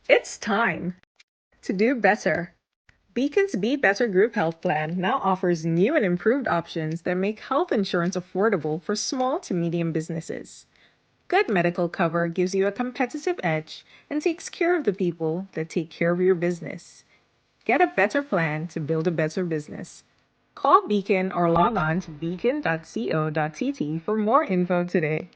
It's time to do better. Beacon's Be Better Group Health Plan now offers new and improved options that make health insurance affordable for small to medium businesses. Good medical cover gives you a competitive edge and takes care of the people that take care of your business. Get a better plan to build a better business. Call Beacon or log on to beacon.co.tt for more info today.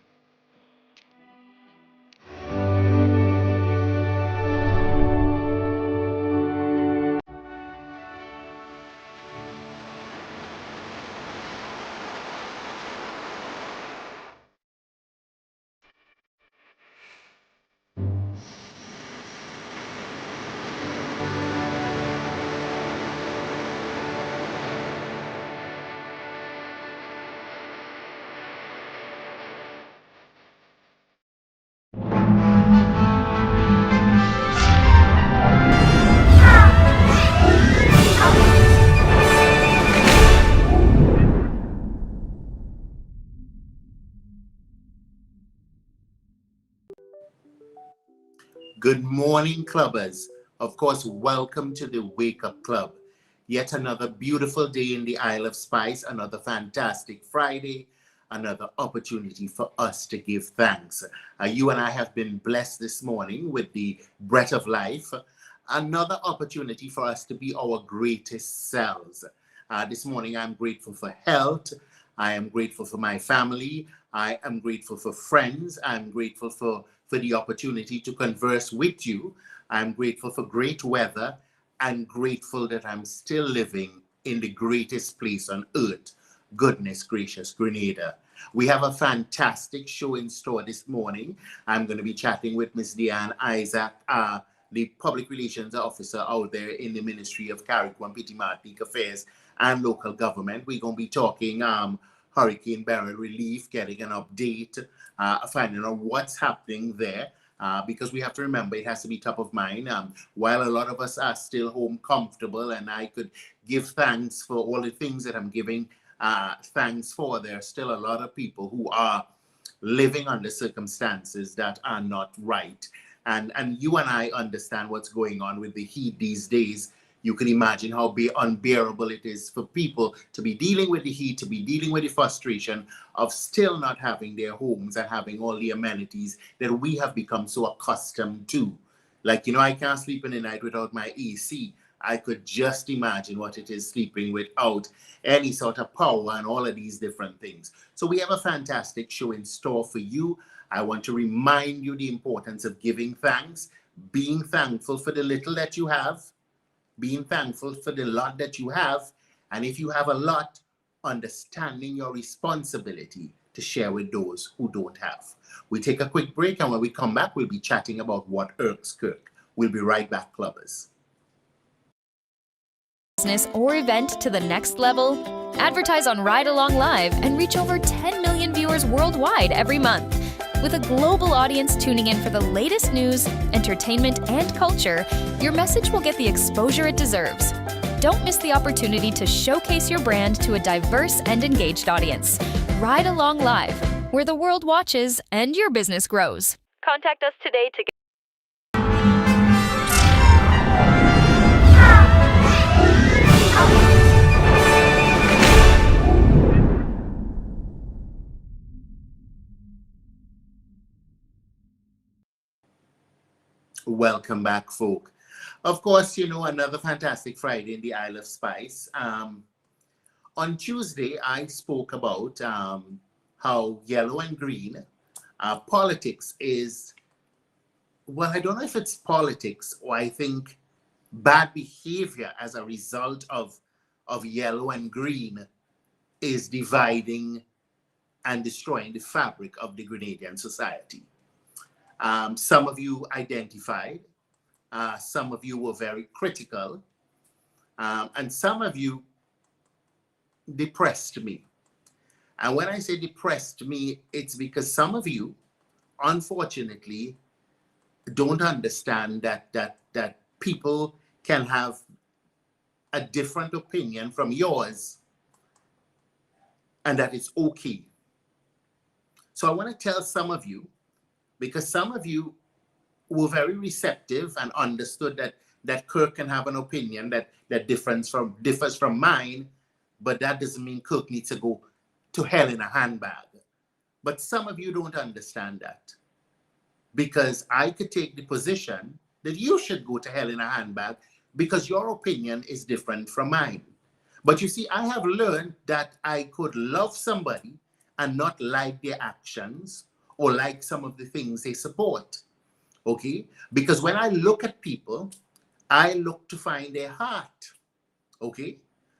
Good morning, clubbers. Of course, welcome to the Wake Up Club. Yet another beautiful day in the Isle of Spice, another fantastic Friday, another opportunity for us to give thanks. You and I have been blessed this morning with the breath of life, another opportunity for us to be our greatest selves. This morning, I'm grateful for health. I am grateful for my family. I am grateful for friends. I'm grateful for the opportunity to converse with you. I'm grateful for great weather and grateful that I'm still living in the greatest place on earth. Goodness gracious, Grenada. We have a fantastic show in store this morning. I'm going to be chatting with Miss Deanne Isaac, the public relations officer out there in the Ministry of CARICOM, Martinique Affairs and Local Government. We're going to be talking Hurricane Beryl relief, getting an update, finding out what's happening there. Because we have to remember it has to be top of mind. While a lot of us are still home comfortable, and I could give thanks for all the things that I'm giving thanks for, there are still a lot of people who are living under circumstances that are not right. And you and I understand what's going on with the heat these days. You can imagine how unbearable it is for people to be dealing with the heat, to be dealing with the frustration of still not having their homes and having all the amenities that we have become so accustomed to. Like, I can't sleep in the night without my AC. I could just imagine what it is sleeping without any sort of power and all of these different things. So we have a fantastic show in store for you. I want to remind you the importance of giving thanks, being thankful for the little that you have, being thankful for the lot that you have, and if you have a lot, understanding your responsibility to share with those who don't have. We take a quick break, and when we come back, we'll be chatting about what irks Kirk. We'll be right back, clubbers. Business or event to the next level? Advertise on Ride Along Live and reach over 10 million viewers worldwide every month. With a global audience tuning in for the latest news, entertainment, and culture, your message will get the exposure it deserves. Don't miss the opportunity to showcase your brand to a diverse and engaged audience. Ride Along Live, where the world watches and your business grows. Contact us today to get Welcome back, folk. Of course, another fantastic Friday in the Isle of Spice. On Tuesday, I spoke about how yellow and green politics is, well, I don't know if it's politics or I think bad behavior as a result of yellow and green is dividing and destroying the fabric of the Grenadian society. Some of you identified, some of you were very critical, and some of you depressed me. And when I say depressed me, it's because some of you, unfortunately, don't understand that people can have a different opinion from yours and that it's okay. So I want to tell some of you, because some of you were very receptive and understood that Kirk can have an opinion that differs from mine, but that doesn't mean Kirk needs to go to hell in a handbag. But some of you don't understand that, because I could take the position that you should go to hell in a handbag because your opinion is different from mine. But you see, I have learned that I could love somebody and not like their actions or like some of the things they support. Okay? Because when I look at people, I look to find their heart. Okay?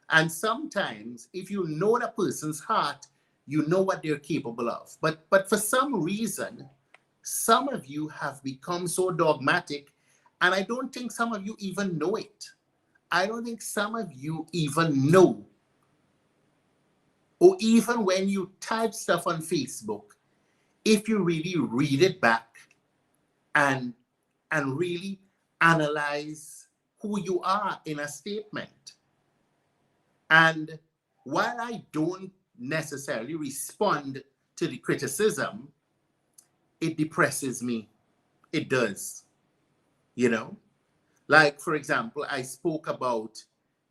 And sometimes if you know that person's heart, you know what they're capable of. But for some reason, some of you have become so dogmatic, and I don't think some of you even know it. I don't think some of you even know. Or even when you type stuff on Facebook, if you really read it back and really analyze who you are in a statement. And while I don't necessarily respond to the criticism, it depresses me. It does. You know? Like, for example, I spoke about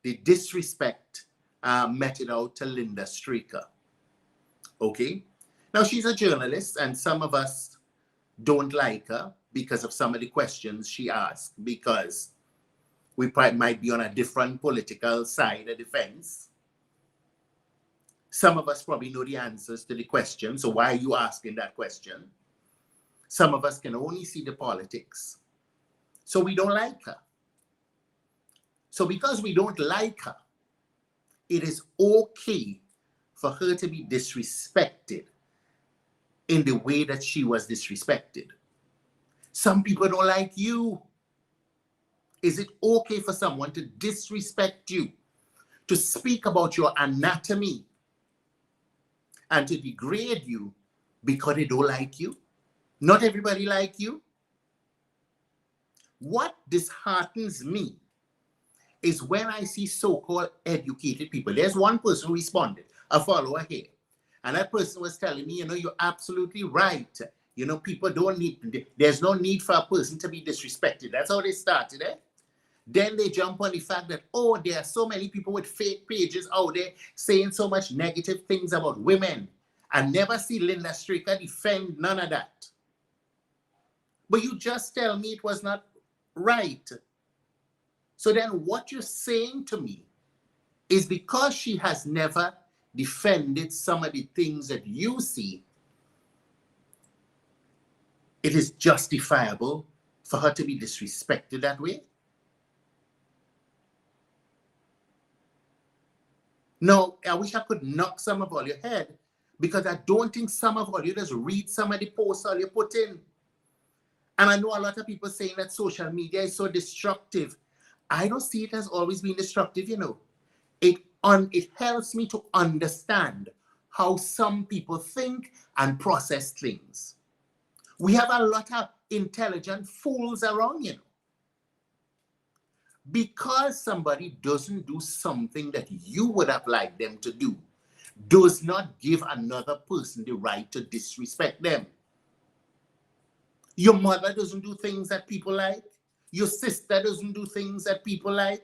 the disrespect meted out to Linda Streaker. Okay? Now, she's a journalist, and some of us don't like her because of some of the questions she asked, because we might be on a different political side of the fence. Some of us probably know the answers to the question, so why are you asking that question? Some of us can only see the politics, so we don't like her. So because we don't like her, it is okay for her to be disrespected in the way that she was disrespected. Some people don't like you. Is it okay for someone to disrespect you, to speak about your anatomy, and to degrade you because they don't like you? Not everybody like you. What disheartens me is when I see so-called educated people. There's one person who responded, a follower here, and that person was telling me, you're absolutely right. People don't need, there's no need for a person to be disrespected. That's how they started, eh? Then they jump on the fact that, there are so many people with fake pages out there saying so much negative things about women. I never see Linda Streaker defend none of that. But you just tell me it was not right. So then what you're saying to me is because she has never defended some of the things that you see, it is justifiable for her to be disrespected that way? No, I wish I could knock some of all your head, because I don't think some of all you just read some of the posts all you put in. And I know a lot of people saying that social media is so destructive. I don't see it as always being destructive, It helps me to understand how some people think and process things. We have a lot of intelligent fools around, Because somebody doesn't do something that you would have liked them to do, does not give another person the right to disrespect them. Your mother doesn't do things that people like. Your sister doesn't do things that people like.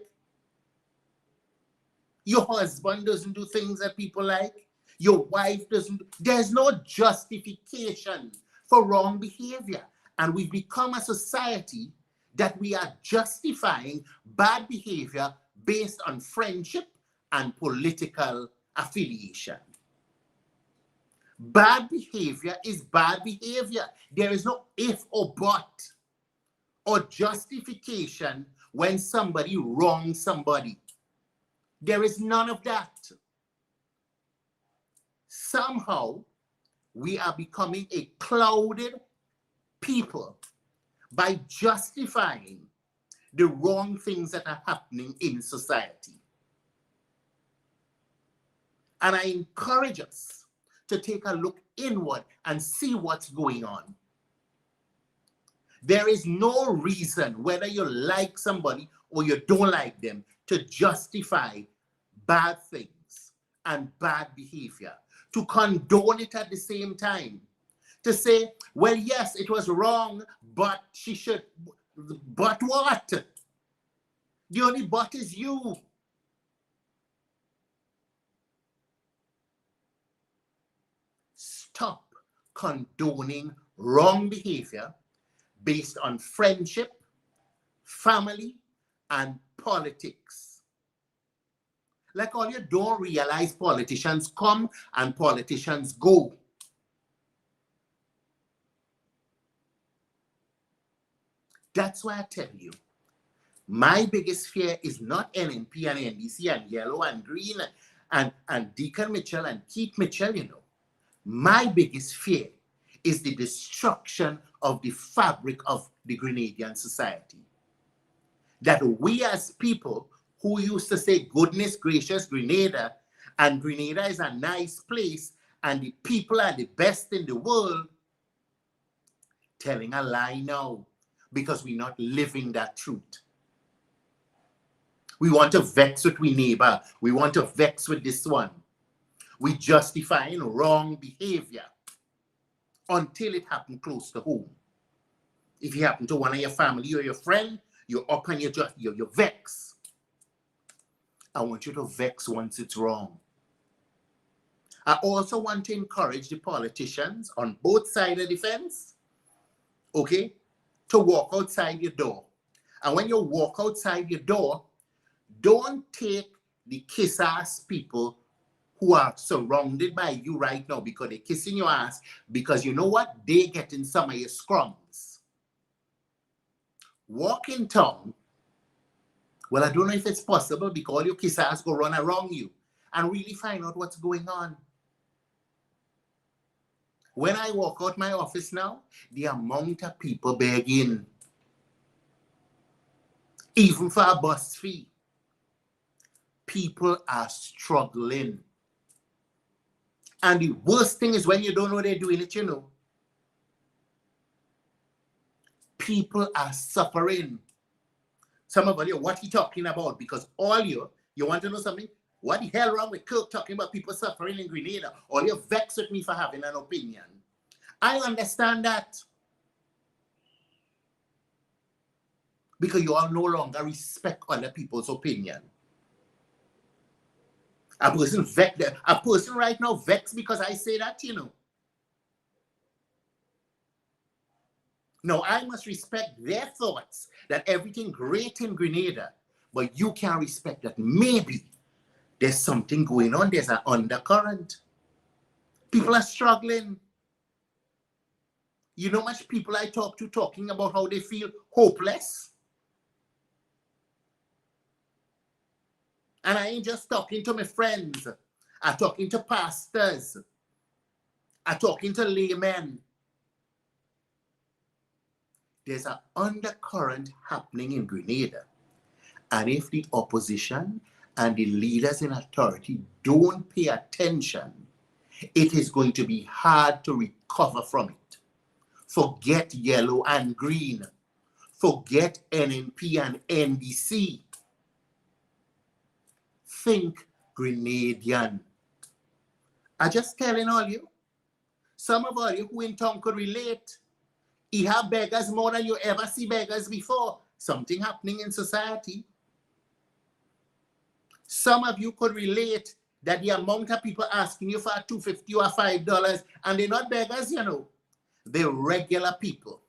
Your husband doesn't do things that people like. Your wife doesn't. There's no justification for wrong behavior. And we've become a society that we are justifying bad behavior based on friendship and political affiliation. Bad behavior is bad behavior. There is no if or but or justification when somebody wrongs somebody. There is none of that. Somehow, we are becoming a clouded people by justifying the wrong things that are happening in society. And I encourage us to take a look inward and see what's going on. There is no reason, whether you like somebody or you don't like them, to justify bad things and bad behavior, to condone it at the same time, to say, well, yes, it was wrong, but she should. But what? The only but is you. Stop condoning wrong behavior based on friendship, family, and politics. Like all you don't realize politicians come and politicians go. That's why I tell you, my biggest fear is not NNP and NDC and Yellow and Green and Deacon Mitchell and Keith Mitchell, you know. My biggest fear is the destruction of the fabric of the Grenadian society. That we as people who used to say, goodness gracious, Grenada, and Grenada is a nice place, and the people are the best in the world, telling a lie now, because we're not living that truth. We want to vex with we neighbor. We want to vex with this one. We justifying wrong behavior until it happened close to home. If it happened to one of your family or your friend, you're up and you're vex. I want you to vex once it's wrong. I also want to encourage the politicians on both sides of the fence, okay, to walk outside your door. And when you walk outside your door, don't take the kiss-ass people who are surrounded by you right now because they're kissing your ass, because you know what? They're getting some of your scrums. Walk in town. Well, I don't know if it's possible because all your kiss-ass go run around you and really find out what's going on. When I walk out my office now, the amount of people begging, even for a bus fee, people are struggling. And the worst thing is when you don't know they're doing it, you know. People are suffering. Some of you, what he talking about? Because all you want to know something? What the hell wrong with Kirk talking about people suffering in Grenada? All you vex with me for having an opinion. I understand that. Because you all no longer respect other people's opinion. A person right now vexed because I say that, you know. No, I must respect their thoughts that everything great in Grenada, but you can't respect that maybe there's something going on, there's an undercurrent. People are struggling. You know much people I talk to talking about how they feel hopeless? And I ain't just talking to my friends. I'm talking to pastors. I'm talking to laymen. There's an undercurrent happening in Grenada. And if the opposition and the leaders in authority don't pay attention, it is going to be hard to recover from it. Forget yellow and green. Forget NNP and NDC. Think Grenadian. I'm just telling all you. Some of all you who in town could relate. You have beggars more than you ever see beggars before. Something happening in society. Some of you could relate that the amount of people asking you for $2.50 or $5, and they're not beggars, you know. They're regular people.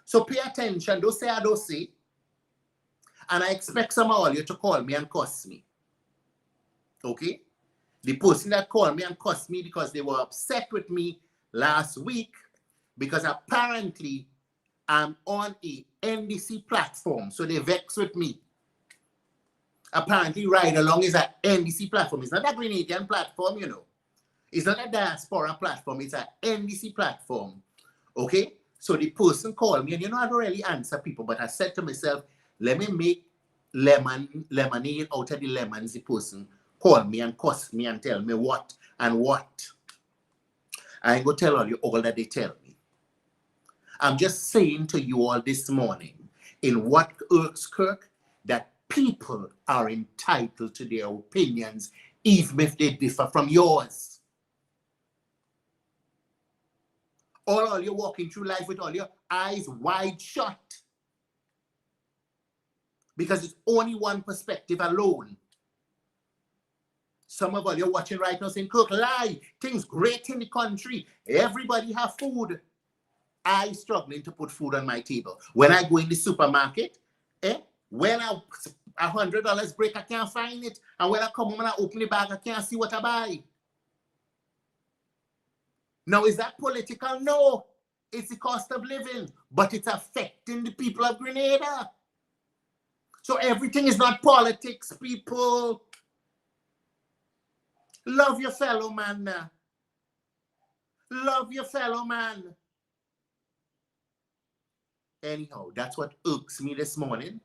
So pay attention. Don't say I don't say. And I expect some of all you to call me and cuss me. Okay? The person that called me and cussed me because they were upset with me last week because apparently I'm on a NDC platform. So they vex with me. Apparently Ride Along is an NDC platform. It's not a Grenadian platform, you know. It's not a diaspora platform. It's an NDC platform. Okay? So the person called me, and you know I don't really answer people, but I said to myself, let me make lemonade out of the lemons. The person call me and cuss me and tell me what and what. I ain't going to tell all you all that they tell me. I'm just saying to you all this morning, in what irks Kirk, that people are entitled to their opinions, even if they differ from yours. All you're walking through life with all your eyes wide shut. Because it's only one perspective alone. Some of you are watching right now saying, Cook, lie, things great in the country. Everybody have food. I struggling to put food on my table. When I go in the supermarket, when $100 break, I can't find it. And when I come home and I open the bag, I can't see what I buy. Now, is that political? No. It's the cost of living, but it's affecting the people of Grenada. So everything is not politics, people. Love your fellow man. Love your fellow man. Anyhow, that's what irks me this morning.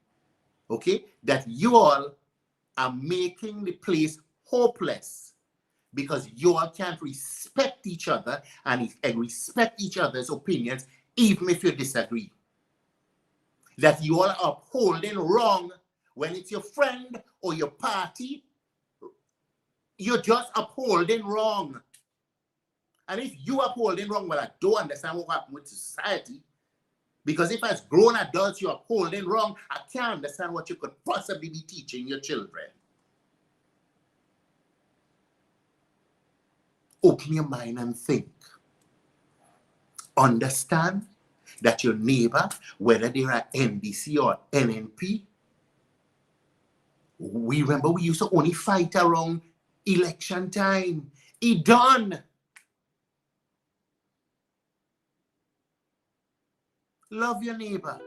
Okay? That you all are making the place hopeless because you all can't respect each other and respect each other's opinions, even if you disagree. That you all are upholding wrong when it's your friend or your party. You're just upholding wrong. And if you upholding wrong, well, I don't understand what happened with society. Because if as grown adults you're upholding wrong, I can't understand what you could possibly be teaching your children. Open your mind and think. Understand that your neighbor, whether they're at NBC or NNP, we remember we used to only fight around election time. It done. Love your neighbor.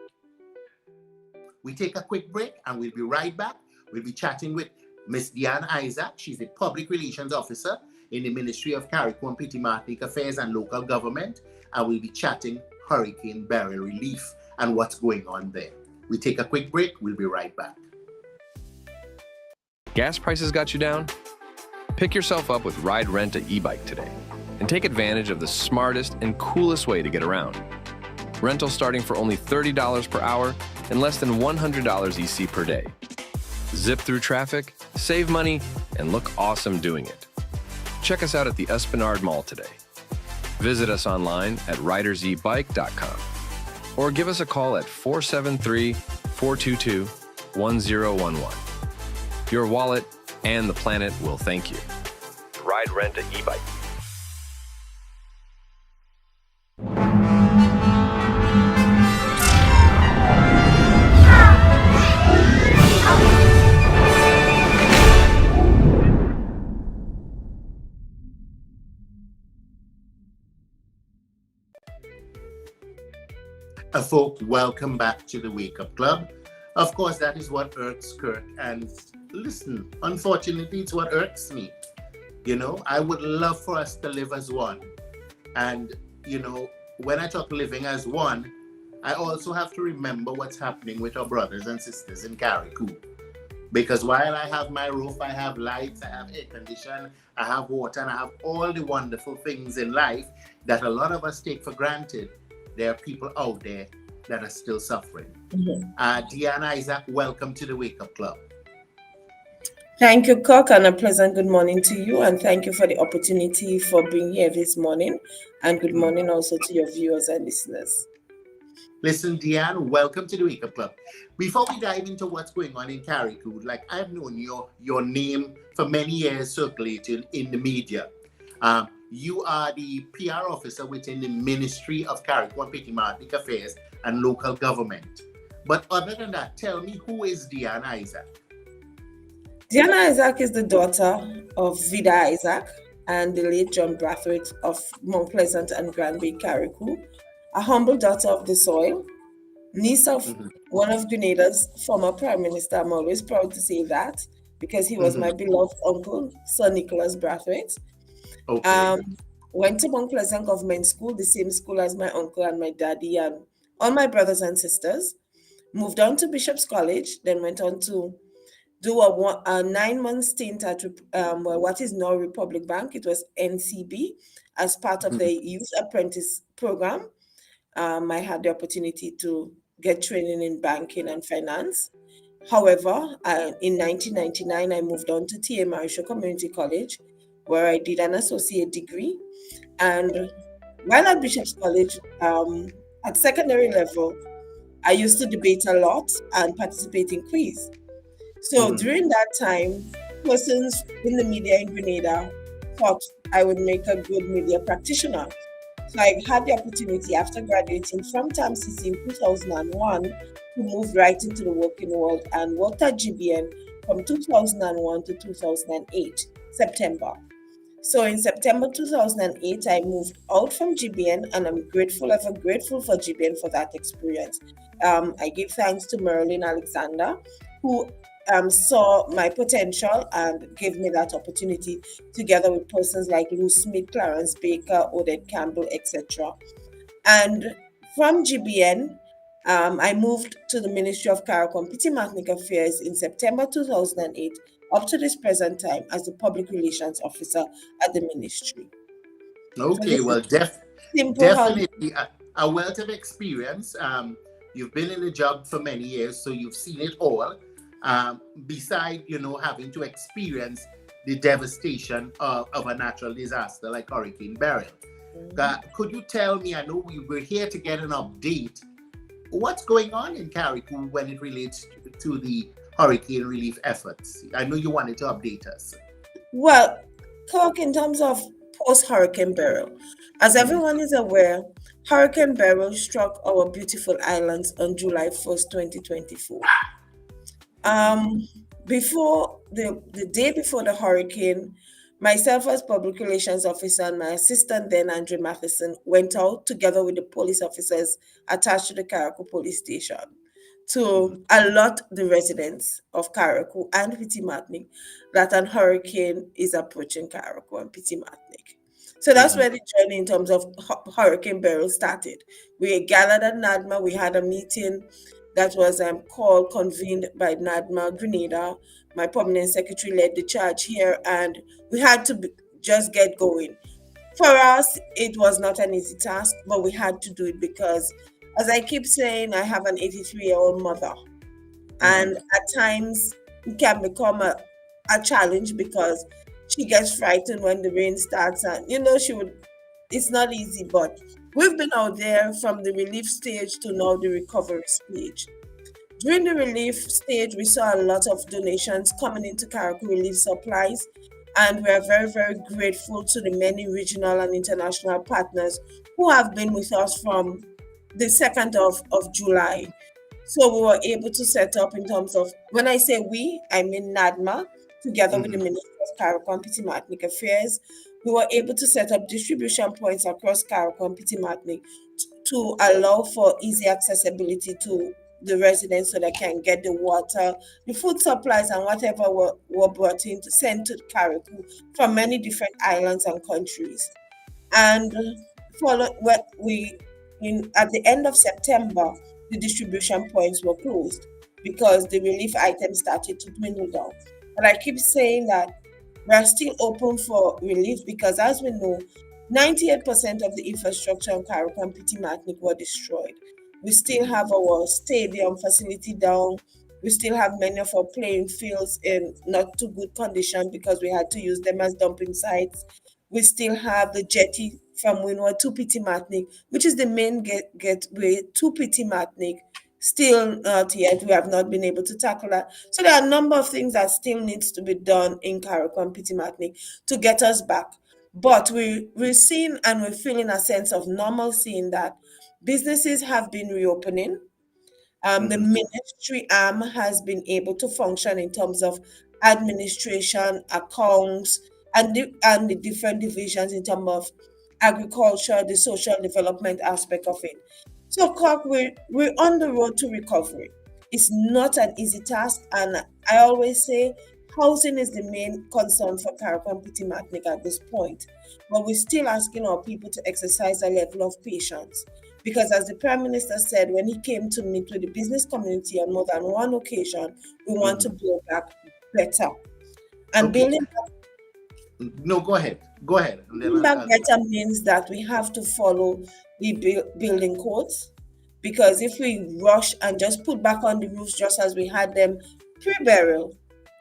We take a quick break and we'll be right back. We'll be chatting with Miss Deanna Isaac. She's the Public Relations Officer in the Ministry of Carriacou and Petite Martinique Affairs and Local Government. And we'll be chatting Hurricane Beryl relief and what's going on there. We take a quick break. We'll be right back. Gas prices got you down? Pick yourself up with Ride Rent a e-bike today and take advantage of the smartest and coolest way to get around. Rental starting for only $30 per hour and less than $100 EC per day. Zip through traffic, save money, and look awesome doing it. Check us out at the Esplanade Mall today. Visit us online at ridersebike.com or give us a call at 473-422-1011. Your wallet and the planet will thank you. Ride Rent a e-bike. Folks, welcome back to the Wake Up Club. Of course, that is what irks Kirk. And listen, unfortunately, it's what irks me. You know, I would love for us to live as one. And, you know, when I talk living as one, I also have to remember what's happening with our brothers and sisters in Carriacou. Because while I have my roof, I have lights, I have air conditioning, I have water, and I have all the wonderful things in life that a lot of us take for granted. There are people out there that are still suffering. Mm-hmm. Deanna Isaac, welcome to the Wake Up Club. Thank you, Cook, and a pleasant good morning to you. And thank you for the opportunity for being here this morning. And good morning also to your viewers and listeners. Listen, Deanna, welcome to the Wake Up Club. Before we dive into what's going on in Carriacou, like I've known your name for many years circulating in the media. You are the PR officer within the Ministry of Carriacou and Petite Martinique Affairs and Local Government. But other than that, tell me, who is Deanna Isaac? Deanna Isaac is the daughter of Vida Isaac and the late John Brathwaite of Mount Pleasant and Granby, Carriacou, a humble daughter of the soil, niece of one of Grenada's former Prime Minister. I'm always proud to say that because he was my beloved uncle, Sir Nicholas Brathwaite. Okay. Went to Mount Pleasant Government School, the same school as my uncle and my daddy and all my brothers and sisters. Moved on to Bishop's College, then went on to do a 9-month stint at what is now Republic Bank. It was NCB as part of the Youth Apprentice Program. I had the opportunity to get training in banking and finance. However, in 1999, I moved on to T.A. Marisho Community College, where I did an associate degree. And while at Bishop's College, at secondary level, I used to debate a lot and participate in quiz. So Mhm. during that time, persons in the media in Grenada thought I would make a good media practitioner. So I had the opportunity after graduating from TAMCC in 2001 to move right into the working world and worked at GBN from 2001 to 2008, September. So in September 2008, I moved out from GBN, and I'm grateful, ever grateful for GBN for that experience. I give thanks to Marilyn Alexander, who saw my potential and gave me that opportunity, together with persons like Lou Smith, Clarence Baker, Odette Campbell, etc. And from GBN, I moved to the Ministry of Caricom Martinic Affairs in September 2008 up to this present time as the Public Relations Officer at the Ministry. So Okay, this is well, simple how. definitely a wealth of experience. You've been in the job for many years, so you've seen it all. Beside, having to experience the devastation of a natural disaster like Hurricane Beryl. Could you tell me, I know we were here to get an update, what's going on in Carriacou when it relates to the hurricane relief efforts? I know you wanted to update us. Well, talk in terms of post Hurricane Beryl. As Mhm. everyone is aware, Hurricane Beryl struck our beautiful islands on July 1st, 2024. Um, before the day before the hurricane, myself as public relations officer and my assistant then, Andre Matheson, went out together with the police officers attached to the Caracou police station Mhm. to alert the residents of Caracou and Pitimatnik that an hurricane is approaching Caracou and Pitimatnik. So that's Mhm. where the journey in terms of Hurricane Beryl started. We gathered at NADMA, we had a meeting that was called, convened by NADMA Grenada. My permanent secretary led the charge here, and we had to just get going. For us, it was not an easy task, but we had to do it because, as I keep saying, I have an 83-year-old mother, Mhm. and at times it can become a challenge because she gets frightened when the rain starts, and she would. It's not easy, but we've been out there from the relief stage to now the recovery stage. During the relief stage, we saw a lot of donations coming into Caracol Relief Supplies, and we are very, very grateful to the many regional and international partners who have been with us from the 2nd of July. So we were able to set up in terms of, when I say we, I mean NADMA, together with the Mhm. Ministry of Caricom Ethnic Affairs. We were able to set up distribution points across Caricom Ethnic to allow for easy accessibility to the residents so they can get the water, the food supplies, and whatever were brought in to send to Caricou from many different islands and countries. And follow what we in at the end of September, the distribution points were closed because the relief items started to dwindle down. But I keep saying that we are still open for relief because, as we know, 98% of the infrastructure in Carriacou and Petit Martinique were destroyed. We still have our stadium facility down. We still have many of our playing fields in not too good condition because we had to use them as dumping sites. We still have the jetty from Windward to Petit Martinique, which is the main gateway to Petit Martinique. Still not yet. We have not been able to tackle that. So there are a number of things that still needs to be done in Carriacou and Petit Martinique to get us back. But we're seeing and we're feeling a sense of normalcy in that businesses have been reopening. The Mhm. ministry arm has been able to function in terms of administration, accounts, and the different divisions in terms of agriculture, the social development aspect of it. So, Cork, we're on the road to recovery. It's not an easy task, and I always say housing is the main concern for Caricom Petit Martinique at this point. But we're still asking our people to exercise a level of patience because, as the Prime Minister said when he came to meet with the business community on more than one occasion, we want to Mhm. build back better. And Okay. No, go ahead. Go ahead. And then building back better means that we have to follow the building codes. Because if we rush and just put back on the roofs just as we had them pre burial,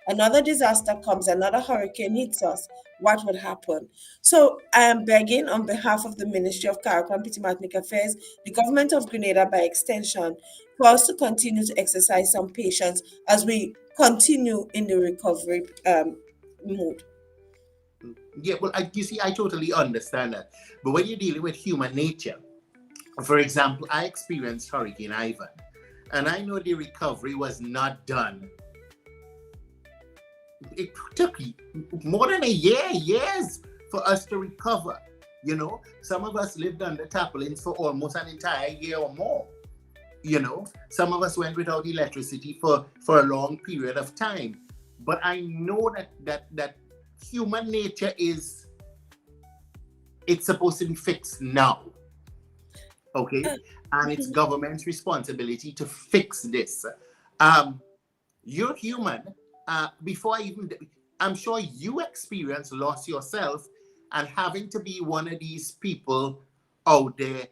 another disaster comes, another hurricane hits us, what would happen? So I am begging on behalf of the Ministry of Carrick and Ethnic Affairs, the government of Grenada by extension, for us to continue to exercise some patience as we continue in the recovery mode. Yeah, well, you see, I totally understand that. But when you're dealing with human nature, for example, I experienced Hurricane Ivan, and I know the recovery was not done. It took more than a years for us to recover. You know, some of us lived under tarpaulins for almost an entire year or more. You know, some of us went without electricity for a long period of time. But I know that human nature is, it's supposed to be fixed now. Okay, and it's government's responsibility to fix this. Um, you're human. Before I even, I'm sure you experience loss yourself, and having to be one of these people out there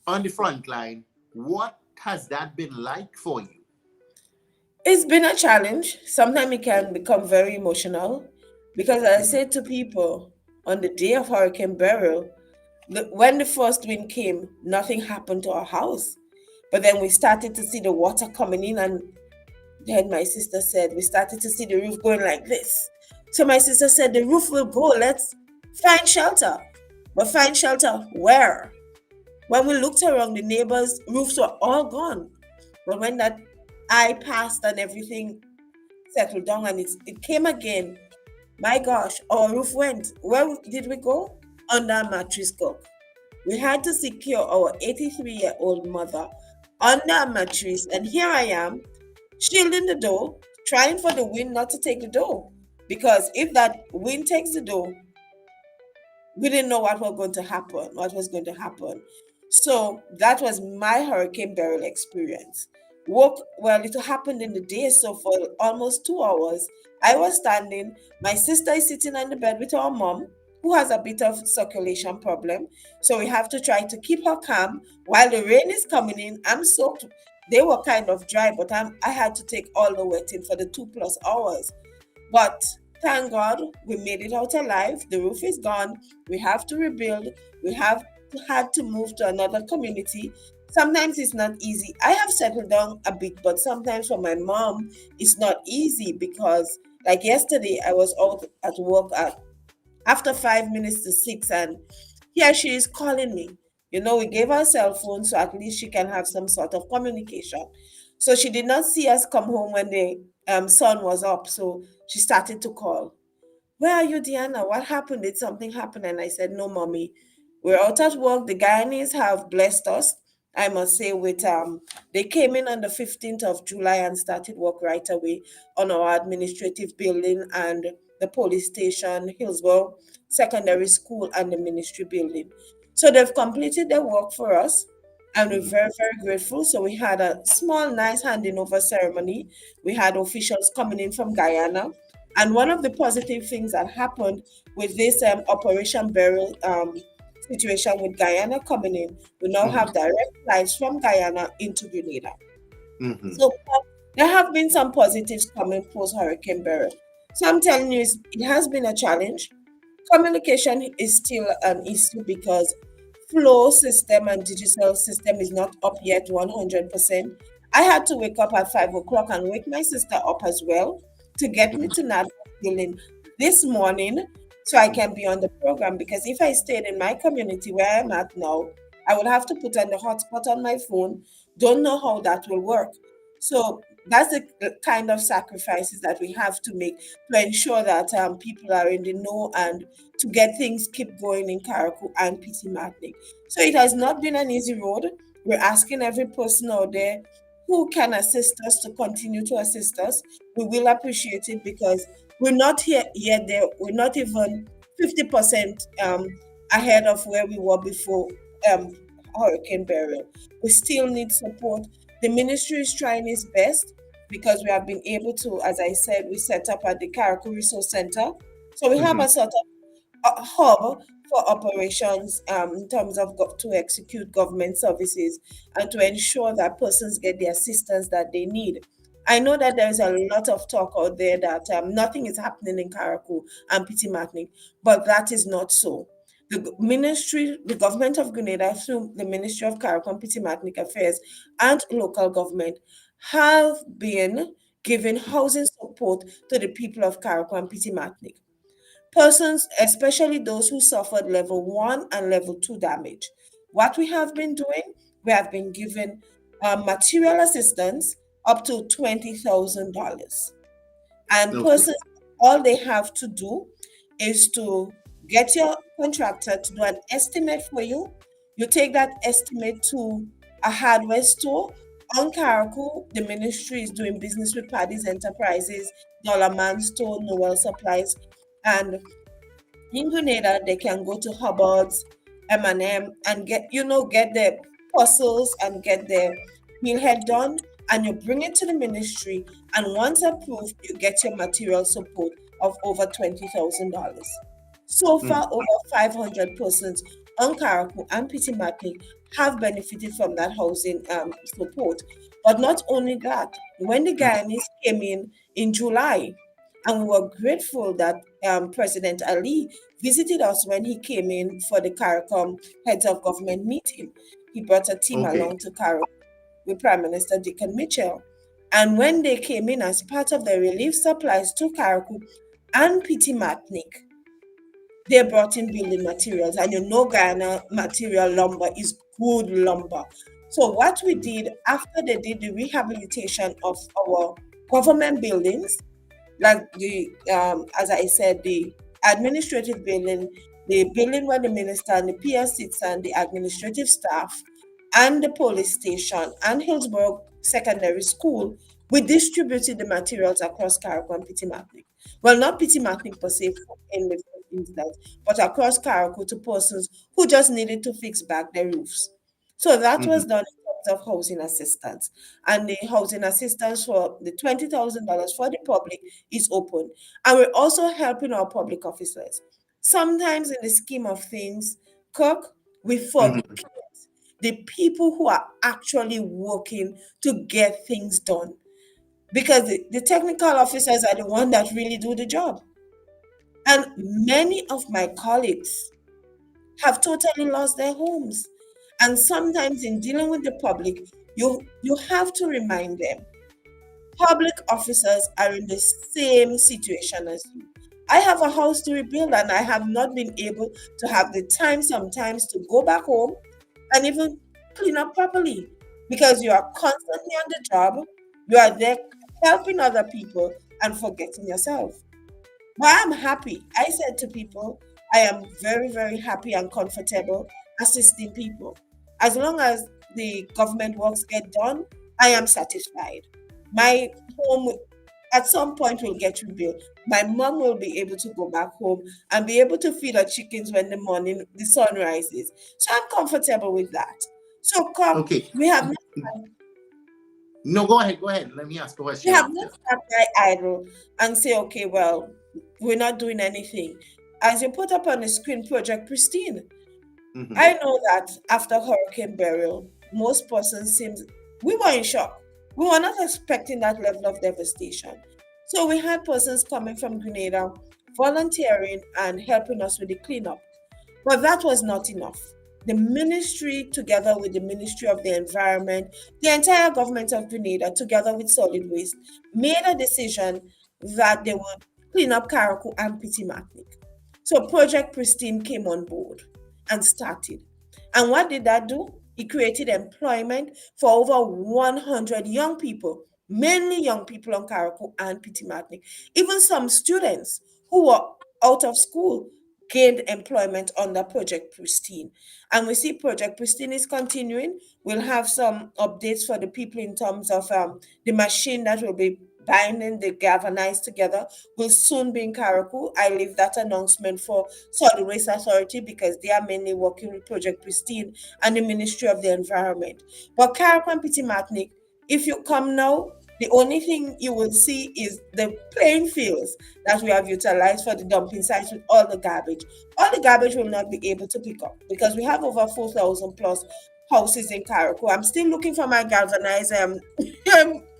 on the front line. What has that been like for you? It's been a challenge. Sometimes it can become very emotional because I Mhm. say to people on the day of Hurricane Beryl, when the first wind came, nothing happened to our house. But then we started to see the water coming in, and then my sister said, we started to see the roof going like this. So my sister said, the roof will go. Let's find shelter. But find shelter where? When we looked around, the neighbors' roofs were all gone. But when that eye passed and everything settled down and it came again, my gosh, our roof went. Where did we go? Under a mattress cook. We had to secure our 83-year-old mother under a mattress, and here I am, shielding the door, trying for the wind not to take the door. Because if that wind takes the door, we didn't know what was going to happen. So that was my Hurricane Beryl experience. Well, it happened in the day, so for almost 2 hours, I was standing. My sister is sitting on the bed with our mom, who has a bit of circulation problem. So we have to try to keep her calm while the rain is coming in. I'm soaked. They were kind of dry, but I had to take all the wetting for the 2+ hours. But thank God we made it out alive. The roof is gone. We have to rebuild. We have had to move to another community. Sometimes it's not easy. I have settled down a bit, but sometimes for my mom, it's not easy because, like yesterday, I was out at work at after 5 minutes to 6, and here she is calling me. We gave her a cell phone so at least she can have some sort of communication. So she did not see us come home when the sun was up. So she started to call. Where are you, Diana? What happened? Did something happen? And I said, no, mommy. We're out at work. The Guyanese have blessed us, I must say, with they came in on the 15th of July and started work right away on our administrative building and the police station, Hillsborough Secondary School, and the ministry building. So they've completed their work for us, and we're Mhm. very, very grateful. So we had a small, nice handing over ceremony. We had officials coming in from Guyana, and one of the positive things that happened with this Operation Beryl situation with Guyana coming in, we now Mhm. have direct flights from Guyana into Grenada. Mhm. So there have been some positives coming post Hurricane Beryl. So I'm telling you, it has been a challenge. Communication is still an issue because flow system and digital system is not up yet 100%. I had to wake up at 5 o'clock and wake my sister up as well to get me to Nad Feeling this morning so I can be on the program, because if I stayed in my community where I'm at now, I would have to put on the hotspot on my phone. Don't know how that will work. So that's the kind of sacrifices that we have to make to ensure that people are in the know and to get things keep going in Karaku and PT Martinic. So it has not been an easy road. We're asking every person out there who can assist us to continue to assist us. We will appreciate it because we're not here yet there. We're not even 50% ahead of where we were before um, Hurricane Beryl. We still need support. The ministry is trying its best because we have been able to, as I said, we set up at the Karaku Resource Center. So we have Mhm. a sort of a hub for operations in terms of to execute government services and to ensure that persons get the assistance that they need. I know that there's a lot of talk out there that nothing is happening in Karaku and Pitimatnik, but that is not so. The government of Grenada, through the Ministry of Karaku and Pitimatnik Affairs and local government, have been giving housing support to the people of Karaku and Pitimatnik. Persons, especially those who suffered level 1 and level 2 damage. What we have been doing, we have been giving material assistance up to $20,000. And Okay. persons, all they have to do is to get your contractor to do an estimate for you. You take that estimate to a hardware store. On Karaku, the ministry is doing business with Paddy's Enterprises, Dollar Man Store, Noel Supplies, and in Grenada, they can go to Hubbard's, M&M, and get their puzzles and get their mealhead done, and you bring it to the ministry. And once approved, you get your material support of over $20,000. So Mm. far, over 500 persons on Karaku and Pitimatnik have benefited from that housing support. But not only that, when the Guyanese came in July, and we were grateful that President Ali visited us when he came in for the CARICOM heads of government meeting. He brought a team Okay. along to CARICOM with Prime Minister Dickon Mitchell. And when they came in as part of the relief supplies to CARICOM and Pitimatnik, they brought in building materials. And Guyana material lumber is good lumber. So what we did after they did the rehabilitation of our government buildings, like the as I said, the administrative building, the building where the minister and the PS sits and the administrative staff, and the police station and Hillsborough Secondary School, we distributed the materials across Carrick and Pitimatnik. Well, not Pitimatnik per se in the first instance, but across Carrick to persons who just needed to fix back their roofs. So that Mhm. was done in terms of housing assistance. And the housing assistance for the $20,000 for the public is open. And we're also helping our public officers. Sometimes, in the scheme of things, Kirk, we forget Mhm. the people who are actually working to get things done. Because the technical officers are the ones that really do the job. And many of my colleagues have totally lost their homes. And sometimes in dealing with the public, you have to remind them public officers are in the same situation as you. I have a house to rebuild and I have not been able to have the time sometimes to go back home and even clean up properly because you are constantly on the job. You are there helping other people and forgetting yourself. But I'm happy. I said to people, I am very, very happy and comfortable assisting people. As long as the government works get done, I am satisfied. My home at some point will get rebuilt. My mom will be able to go back home and be able to feed her chickens when the sun rises. So I'm comfortable with that. So come, Okay. we have not No, go ahead. Go ahead. Let me ask a we question have not after. sat by idle and say, okay, well, we're not doing anything. As you put up on the screen, Project Pristine. Mhm. I know that after Hurricane Beryl, most persons seems we were in shock. We were not expecting that level of devastation. So we had persons coming from Grenada volunteering and helping us with the cleanup. But that was not enough. The ministry, together with the Ministry of the Environment, the entire government of Grenada, together with Solid Waste, made a decision that they would clean up Karaku and Pitimatnik. So Project Pristine came on board and started. And what did that do? It created employment for over 100 young people, mainly young people on Karaku and Pitimatnik. Even some students who were out of school gained employment under Project Pristine. And we see Project Pristine is continuing. We'll have some updates for the people in terms of the machine that will be binding the galvanized together will soon be in Karaku. I leave that announcement for Solid Waste Authority because they are mainly working with Project Pristine and the Ministry of the Environment. But Karaku and Pitimatnik, if you come now, the only thing you will see is the plain fields that we have utilized for the dumping sites with all the garbage. All the garbage will not be able to pick up because we have over 4,000 plus houses in Karaku. I'm still looking for my galvanized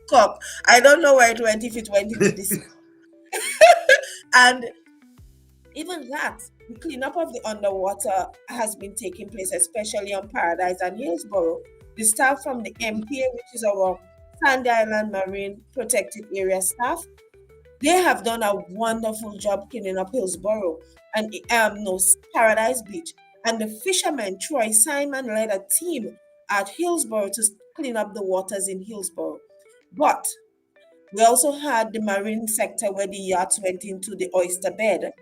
Cock. I don't know where it went, if it went into the sea. And even that, the cleanup of the underwater has been taking place, especially on Paradise and Hillsborough. The staff from the MPA, which is our Sandy Island Marine Protected Area staff, they have done a wonderful job cleaning up Hillsborough and no, Paradise Beach. And the fisherman Troy Simon led a team at Hillsborough to clean up the waters in Hillsborough. But we also had the marine sector where the yachts went into the oyster bed.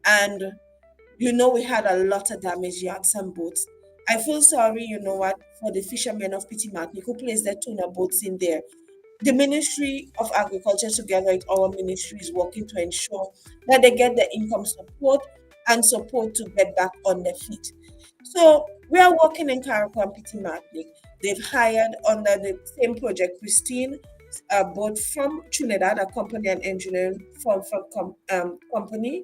And we had a lot of damaged yachts and boats. I feel sorry, for the fishermen of Petit Martinique who placed their tuna boats in there. The Ministry of Agriculture, together with our ministry, is working to ensure that they get the income support and support to get back on their feet. So we are working in Carriacou and Petit Martinique. They've hired under the same project Christine, both from Trinidad, a company and engineering firm from company,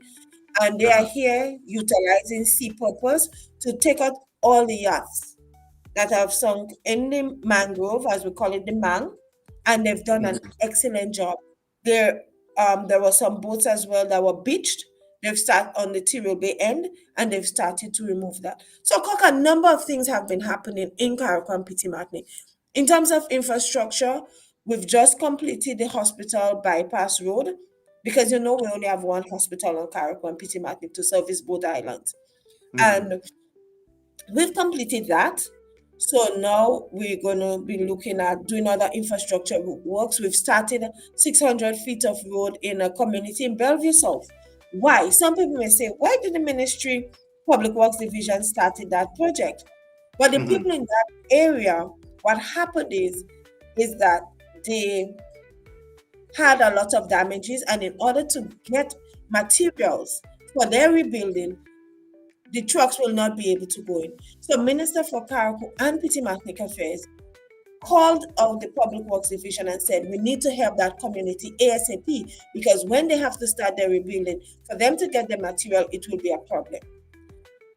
and they are Uh-huh. here utilizing sea purpose to take out all the yachts that have sunk in the mangrove, as we call it, the mang, and they've done an Mhm. excellent job. There, there were some boats as well that were beached. They've started on the Tyrrell Bay end, and they've started to remove that. So, Cock, a number of things have been happening in Carriacou and Petit Martinique. In terms of infrastructure, we've just completed the hospital bypass road because we only have one hospital on Carriacou and Petit Martinique to service both islands. Mhm. And we've completed that. So now we're going to be looking at doing other infrastructure works. We've started 600 feet of road in a community in Bellevue South. Why? Some people may say, why did the Ministry Public Works Division started that project? But the Mhm. people in that area, what happened is that they had a lot of damages, and in order to get materials for their rebuilding, the trucks will not be able to go in. So Minister for Carriacou and Petit Martinique Affairs called out the Public Works Division and said, we need to help that community ASAP, because when they have to start their rebuilding, for them to get the material, it will be a problem.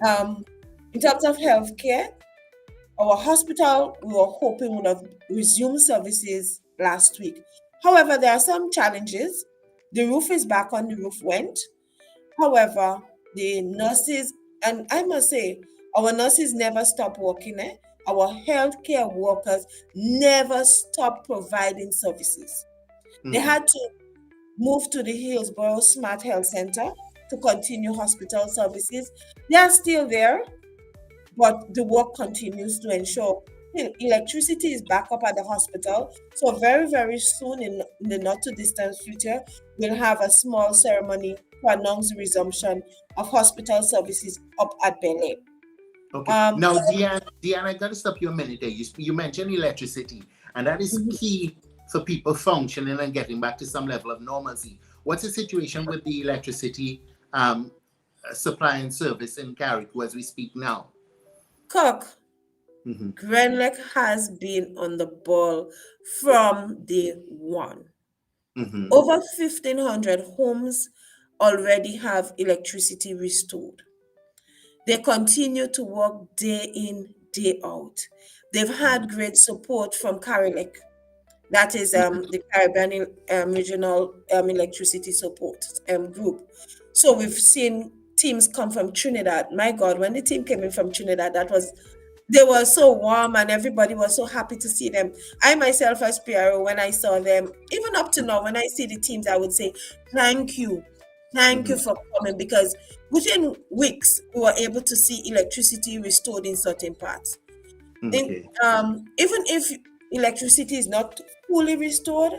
Um, in terms of healthcare, our hospital, we were hoping would have resumed services last week. However, there are some challenges. The roof is back on, the roof went. However, the nurses, and I must say, our nurses never stop working. Our healthcare workers never stop providing services. They Mhm. had to move to the Hillsborough Smart Health Center to continue hospital services. They are still there, but the work continues to ensure electricity is back up at the hospital. So very, very soon, in the not too distant future, we'll have a small ceremony to announce the resumption of hospital services up at Bel. Okay. Um, Now, Deanne, I got to stop you a minute there. You mentioned electricity, and that is key for people functioning and getting back to some level of normalcy. What's the situation with the electricity supply and service in Carriacou as we speak now? Cook, Hmm. Grenlec has been on the ball from day one. Hmm. Over 1,500 homes already have electricity restored. They continue to work day in, day out. They've had great support from Carilic, that is the Caribbean Regional Electricity Support Group. So we've seen teams come from Trinidad. My God, when the team came in from Trinidad, they were so warm and everybody was so happy to see them. I myself, as PRO, when I saw them, even up to now, when I see the teams, I would say, thank you. Thank you Hmm. for coming, because within weeks, we were able to see electricity restored in certain parts. Okay. Even if electricity is not fully restored,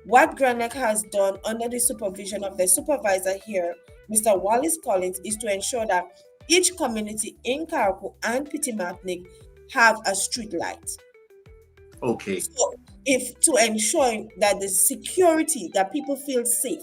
what Granec has done under the supervision of the supervisor here, Mr. Wallace Collins, is to ensure that each community in Caracou and Petit Martinique have a street light. Okay. So, if to ensure that the security, that people feel safe.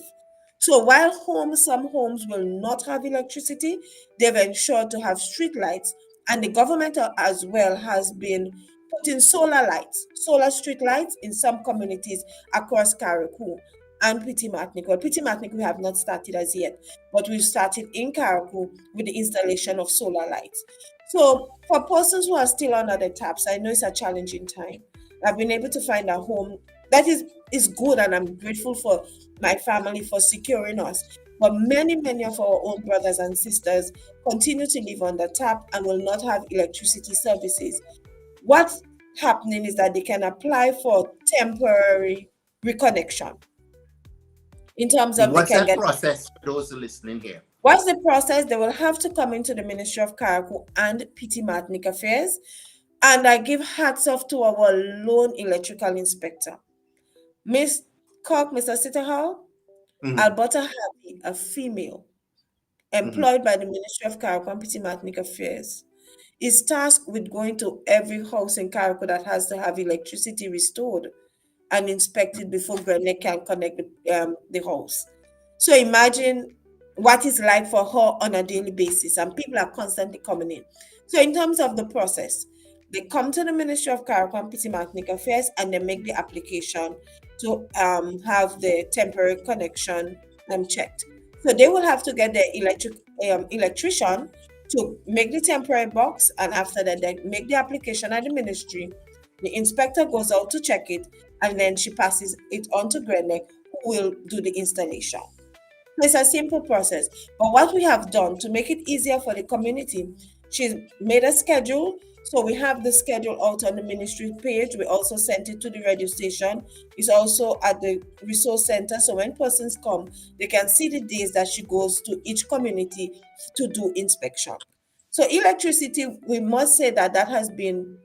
So while some homes will not have electricity, they've ensured to have street lights, and the government as well has been putting solar lights, solar street lights in some communities across Carriacou and Petit Martinique. Well, Petit Martinique we have not started as yet, but we've started in Carriacou with the installation of solar lights. So for persons who are still under the taps, I know it's a challenging time. I've been able to find a home that is good, and I'm grateful for my family for securing us. But many of our own brothers and sisters continue to live on the tap and will not have electricity services. What's happening is that they can apply for temporary reconnection in terms of they What's can that get. process for those listening here? What's the process? They will have to come into the Ministry of Carriacou and PT Martinic Affairs. And I give hats off to our lone electrical inspector, Miss Cock, Mr. Sitterhall, Mhm, Alberta Harvey, a female, mhm. employed by the Ministry of Carriacou and PT Martinic Affairs, is tasked with going to every house in Carriacou that has to have electricity restored and inspected before Grenade can connect the house. So imagine what it's like for her on a daily basis, and people are constantly coming in. So in terms of the process, they come to the Ministry of Carriacou and PT Martinic Affairs and they make the application to have the temporary connection checked. So they will have to get the electrician to make the temporary box, and after that, they make the application at the ministry. The inspector goes out to check it, and then she passes it on to Grenec, who will do the installation. It's a simple process. But what we have done to make it easier for the community, she's made a schedule. So we have the schedule out on the ministry page. We also sent it to the radio station. It's also at the resource center. So when persons come, they can see the days that she goes to each community to do inspection. So electricity, we must say that that has been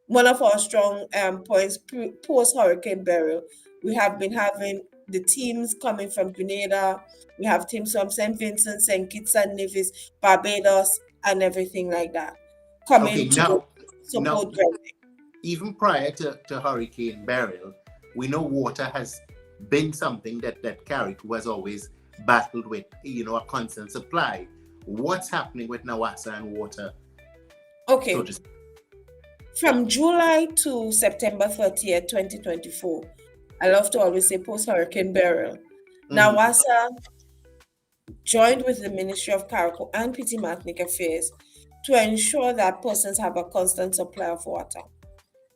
one of our strong points post Hurricane Beryl. We have been having the teams coming from Grenada. We have teams from St. Vincent, St. Kitts and Nevis, Barbados, and everything like that Okay, coming to now, support Grenada. even prior to Hurricane Beryl, we know water has been something that Carrick has always battled with, a constant supply. What's happening with Nawasa and water, so Okay, to speak? from July to September 30th, 2024, I love to always say post Hurricane Beryl. Mhm. Nawasa joined with the Ministry of Carriacou and PT Martinic Affairs to ensure that persons have a constant supply of water.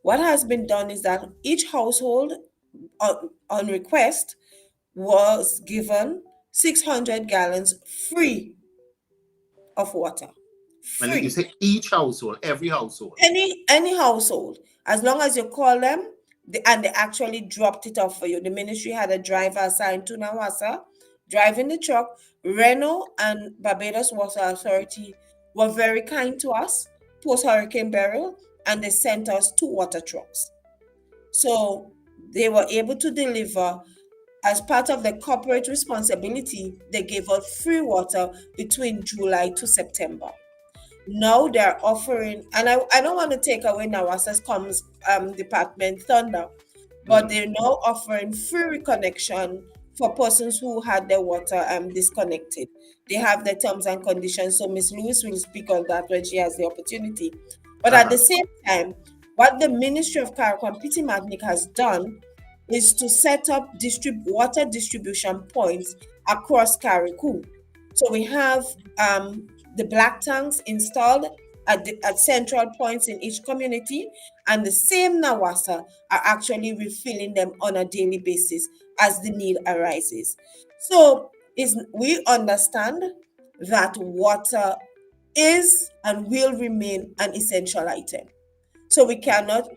What has been done is that each household on request was given 600 gallons free of water. And you Free. say each household, every household. Any household, as long as you call them, and they actually dropped it off for you. The ministry had a driver assigned to Nawasa, driving the truck. Reno and Barbados Water Authority were very kind to us post Hurricane Beryl, and they sent us 2 water trucks. So they were able to deliver. As part of the corporate responsibility, they gave out free water between July to September. Now they're offering, and I don't want to take away Nawasa's comms department thunder, but Mhm. they're now offering free reconnection for persons who had their water disconnected. They have the terms and conditions, so Miss Lewis will speak on that when she has the opportunity. But at the Uh-huh. same time, what the Ministry of Carriacou and PT Martinic has done is to set up water distribution points across Carriacou. So we have the black tanks installed at central points in each community, and the same Nawasa are actually refilling them on a daily basis as the need arises. So we understand that water is and will remain an essential item. So we cannot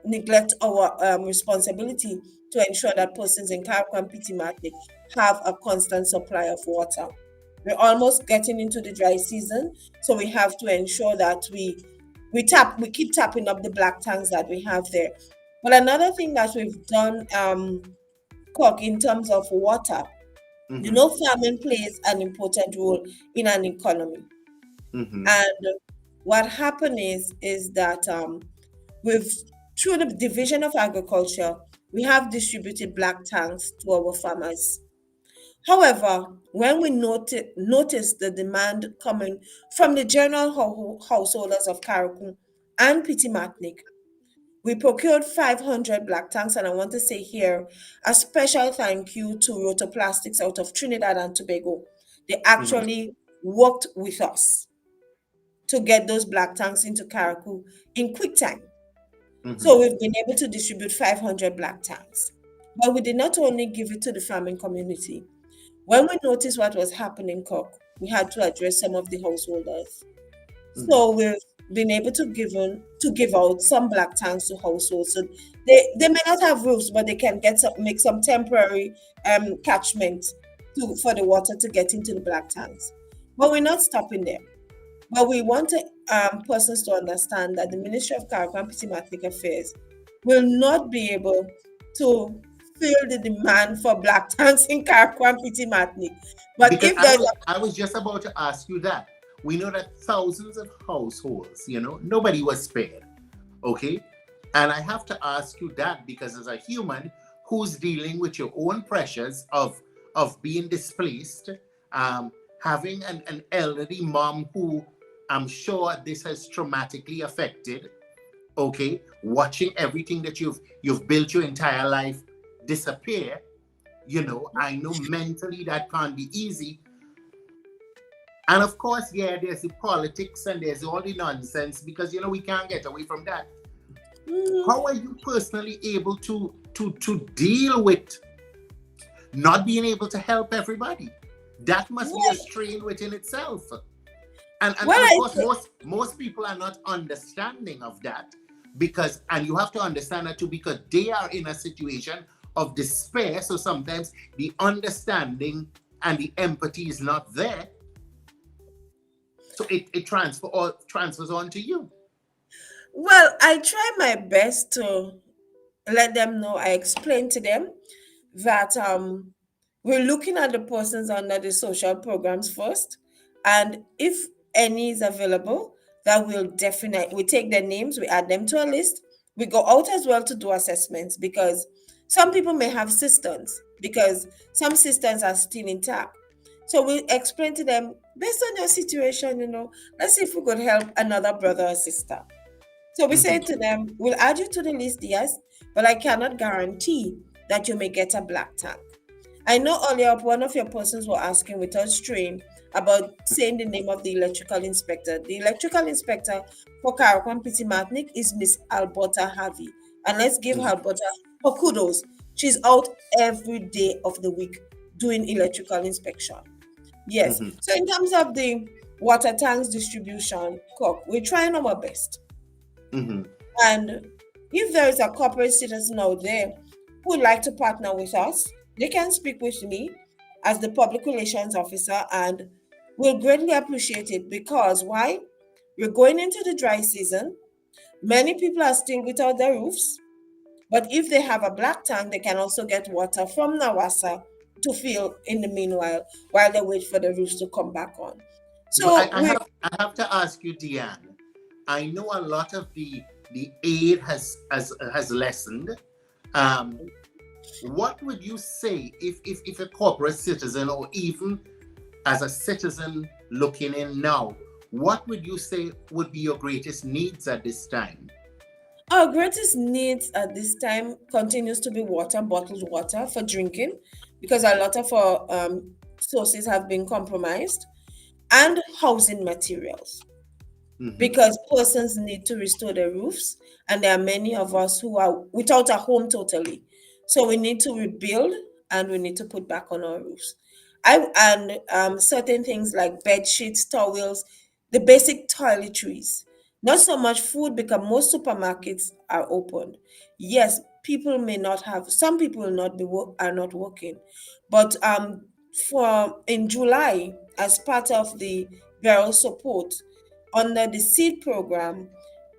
neglect our responsibility to ensure that persons in Carriacou and PT Martinic have a constant supply of water. We're almost getting into the dry season, so we have to ensure that we keep tapping up the black tanks that we have there. But another thing that we've done, Cook, in terms of water, Mhm. farming plays an important role in an economy. Mhm. And what happened is that we've through the division of agriculture, we have distributed black tanks to our farmers. However, when we noticed the demand coming from the general householders of Carriacou and Petit Martinic, we procured 500 black tanks, and I want to say here a special thank you to Rotoplastics out of Trinidad and Tobago. They Mhm. actually worked with us to get those black tanks into Carriacou in quick time. Mm-hmm. So we've been able to distribute 500 black tanks. But we did not only give it to the farming community. When we noticed what was happening, Cook, we had to address some of the householders. Mm-hmm. So we've been able to give out some black tanks to households. So they may not have roofs, but they can make some temporary catchment for the water to get into the black tanks. But we're not stopping there. But we want persons to understand that the Ministry of Caribbean Diplomatic Affairs will not be able to fill the demand for black tanks in Caribbean Martinique. But Because if there's I was just about to ask you that. We know that thousands of households, nobody was spared. Okay? And I have to ask you that because as a human who's dealing with your own pressures of being displaced, having an elderly mom who I'm sure this has traumatically affected, okay, watching everything that you've built your entire life disappear, I know mentally that can't be easy. And of course, yeah, there's the politics and there's all the nonsense because we can't get away from that. mm, How are you personally able to deal with not being able to help everybody? That must be a well, strain within itself. And well, of I course, most people are not understanding of that and you have to understand that too because they are in a situation of despair. So sometimes the understanding and the empathy is not there. So it transfers on to you. I try my best to let them know. I explain to them that we're looking at the persons under the social programs first, and if any is available, that will definitely we take their names, we add them to a list. We go out as well to do assessments because some people may have cisterns because some cisterns are still intact. So we explain to them based on your situation, let's see if we could help another brother or sister. So we say Mhm. to them, we'll add you to the list, yes, but I cannot guarantee that you may get a black tank. I know earlier one of your persons were asking without strain about saying the name of the electrical inspector. The electrical inspector for Caracan Piti Martinique is Miss Alberta Harvey. And let's give Mhm. Alberta her kudos. She's out every day of the week doing electrical inspection. Yes. Mhm. So in terms of the water tanks distribution, Cook, we're trying our best. Mhm. And if there is a corporate citizen out there who would like to partner with us, they can speak with me as the public relations officer and we'll greatly appreciate it because why? We're going into the dry season. Many people are still without their roofs, but if they have a black tank, they can also get water from Nawasa to fill in the meanwhile while they wait for the roofs to come back on. But So we I have to ask you, Deanne. I know a lot of the aid has lessened. Um, what would you say if a corporate citizen or even as a citizen looking in now, what would you say would be your greatest needs at this time? Our greatest needs at this time continues to be water, bottled water for drinking, because a lot of our sources have been compromised, and housing materials Hmm. because persons need to restore their roofs, and there are many of us who are without a home totally. So we need to rebuild and we need to put back on our roofs. I and certain things like bed sheets, towels, the basic toiletries. Not so much food because most supermarkets are opened. Yes, people may not have. Some people will not are not working, but for in July, as part of the Beryl support, under the seed program,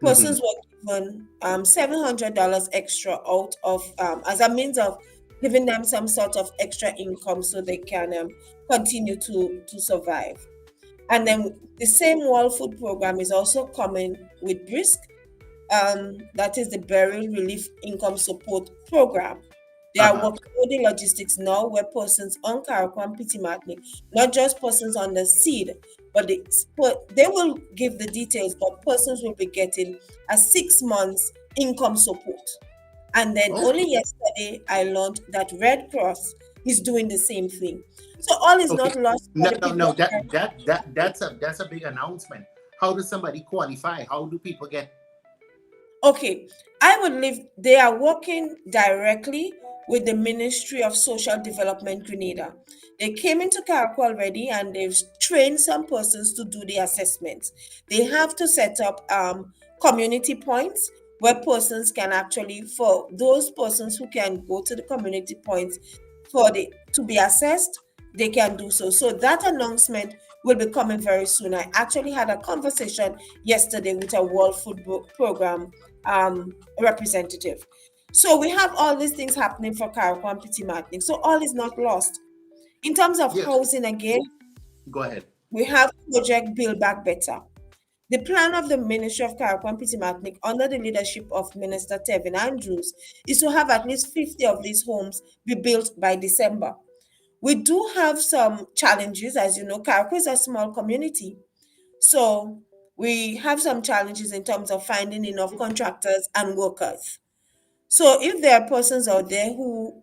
Hmm. persons were given $700 extra out of as a means of giving them some sort of extra income so they can continue to survive. And then the same World Food Program is also coming with Brisk, that is the Beryl Relief Income Support Program. They are Uh-huh. working with the logistics now where persons on Karakwam Piti Martinique, not just persons on the seed, but they will give the details, but persons will be getting a 6 months income support. And then only Okay. yesterday I learned that Red Cross is doing the same thing. So all is Okay. not lost for No, the no, people no. of That's a big announcement. How does somebody qualify? How do people get? Okay, I would live. They are working directly with the Ministry of Social Development Grenada. They came into Carriacou already and they've trained some persons to do the assessments. They have to set up community points where persons can actually, for those persons who can go to the community points for the to be assessed, they can do so. So that announcement will be coming very soon. I actually had a conversation yesterday with a World Food Program representative. So we have all these things happening for Carriacou and Petit Martinique. So all is not lost. In terms of Yes, housing again, go ahead. we have Project Build Back Better. The plan of the Ministry of Carriacou and Petit Martinique under the leadership of Minister Tevin Andrews is to have at least 50 of these homes be built by December. We do have some challenges. As you know, Carriacou is a small community. So we have some challenges in terms of finding enough contractors and workers. So if there are persons out there who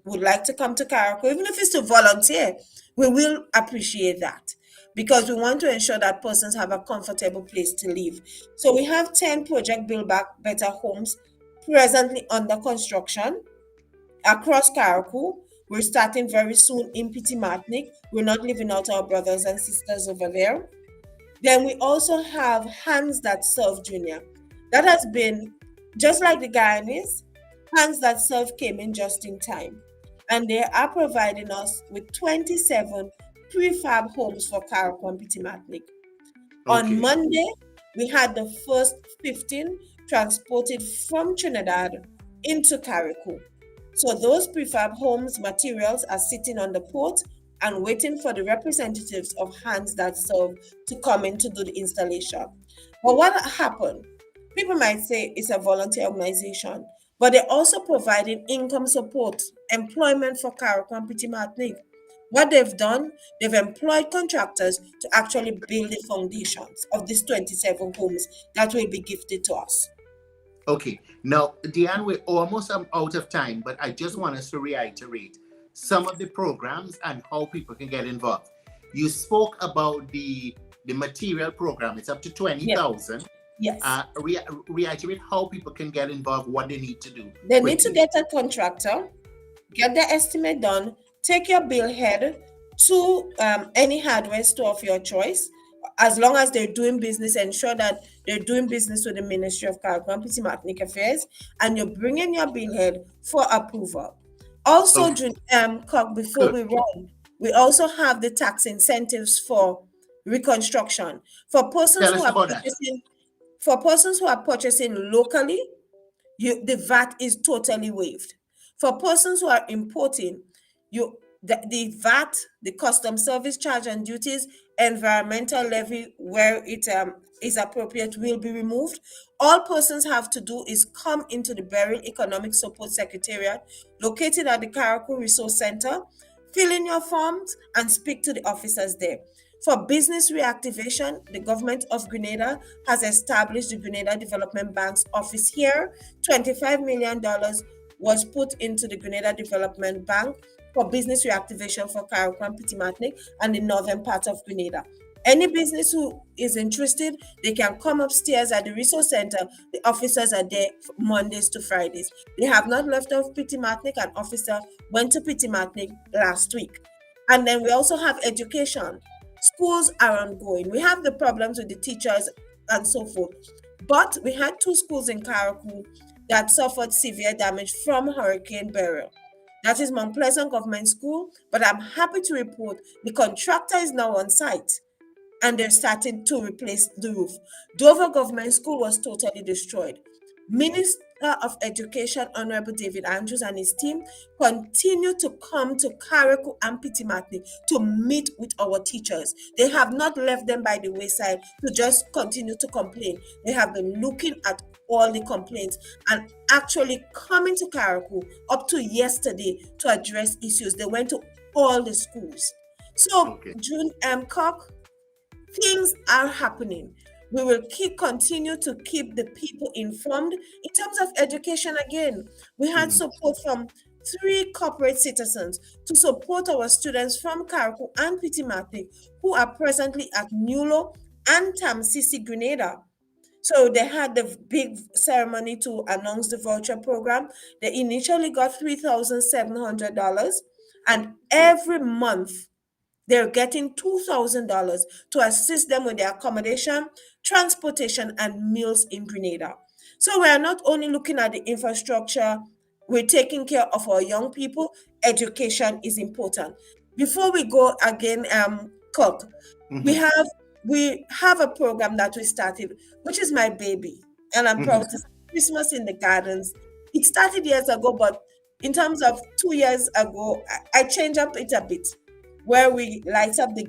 would like to come to Caracol, even if it's to volunteer, we will appreciate that because we want to ensure that persons have a comfortable place to live. So we have 10 Project Build Back Better homes presently under construction across Caracol. We're starting very soon in Petit Martinique. We're not leaving out our brothers and sisters over there. Then we also have Hands That Serve Junior. That has been just like the Guyanese, Hands That Serve came in just in time. And they are providing us with 27 prefab homes for Caracol and Petit Martinique. On Okay. Monday, we had the first 15 transported from Trinidad into Carriacou. So those prefab homes materials are sitting on the port and waiting for the representatives of Hands That Serve to come in to do the installation. But what happened? People might say it's a volunteer organization, but they're also providing income support, employment for Carriacou and Petit Martinique. What they've done, they've employed contractors to actually build the foundations of these 27 homes that will be gifted to us. Okay. Now, Deanne, we're almost out of time, but I just want us to reiterate some of the programs and how people can get involved. You spoke about the material program. It's up to Yes, 20,000. yes. Reiterate how people can get involved, what they need to do They need to quickly. get a contractor, get the estimate done, take your bill head to any hardware store of your choice. As long as they're doing business, ensure that they're doing business with the Ministry of Cargo and Petit Martinique Affairs, and you're bringing your bill head for approval. Also, Okay, before good. we run, we also have the tax incentives for reconstruction for persons Tell who us are about that. purchasing locally. The VAT is totally waived. For persons who are importing, the VAT, the custom service charge and duties, environmental levy where it is appropriate will be removed. All persons have to do is come into the Beryl Economic Support Secretariat located at the Caracol Resource Center, fill in your forms and speak to the officers there. For business reactivation, the government of Grenada has established the Grenada Development Bank's office here. $25 million was put into the Grenada Development Bank for business reactivation for Carriacou and Petit Martinique and the northern part of Grenada. Any business who is interested, they can come upstairs at the resource center. The officers are there Mondays to Fridays. They have not left off Petit Martinique. An officer went to Petit Martinique last week. And then we also have education. Schools are ongoing. We have the problems with the teachers and so forth. But we had two schools in Caracol that suffered severe damage from Hurricane Beryl. That is Mount Pleasant Government School, but I'm happy to report the contractor is now on site and they're starting to replace the roof. Dover Government School was totally destroyed. Minister of Education, Honorable David Andrews and his team continue to come to Carriacou and Petit Martinique to meet with our teachers. They have not left them by the wayside to just continue to complain. They have been looking at all the complaints and actually coming to Carriacou up to yesterday to address issues. They went to all the schools. So, Okay. June M. Cock, things are happening. We will continue to keep the people informed. In terms of education, again, we had Mhm. support from three corporate citizens to support our students from Caracol and Petit Martinique who are presently at Nulo and Tamsisi, Grenada. So they had the big ceremony to announce the voucher program. They initially got $3,700, and every month they're getting $2,000 to assist them with their accommodation, transportation, and meals in Grenada. So we are not only looking at the infrastructure, we're taking care of our young people. Education is important. Before we go again, Cook, we Mm-hmm. have we have a program that we started, which is my baby, and I'm proud to Mm-hmm. say Christmas in the Gardens. It started years ago, but in terms of 2 years ago, I changed up it a bit, where we light up the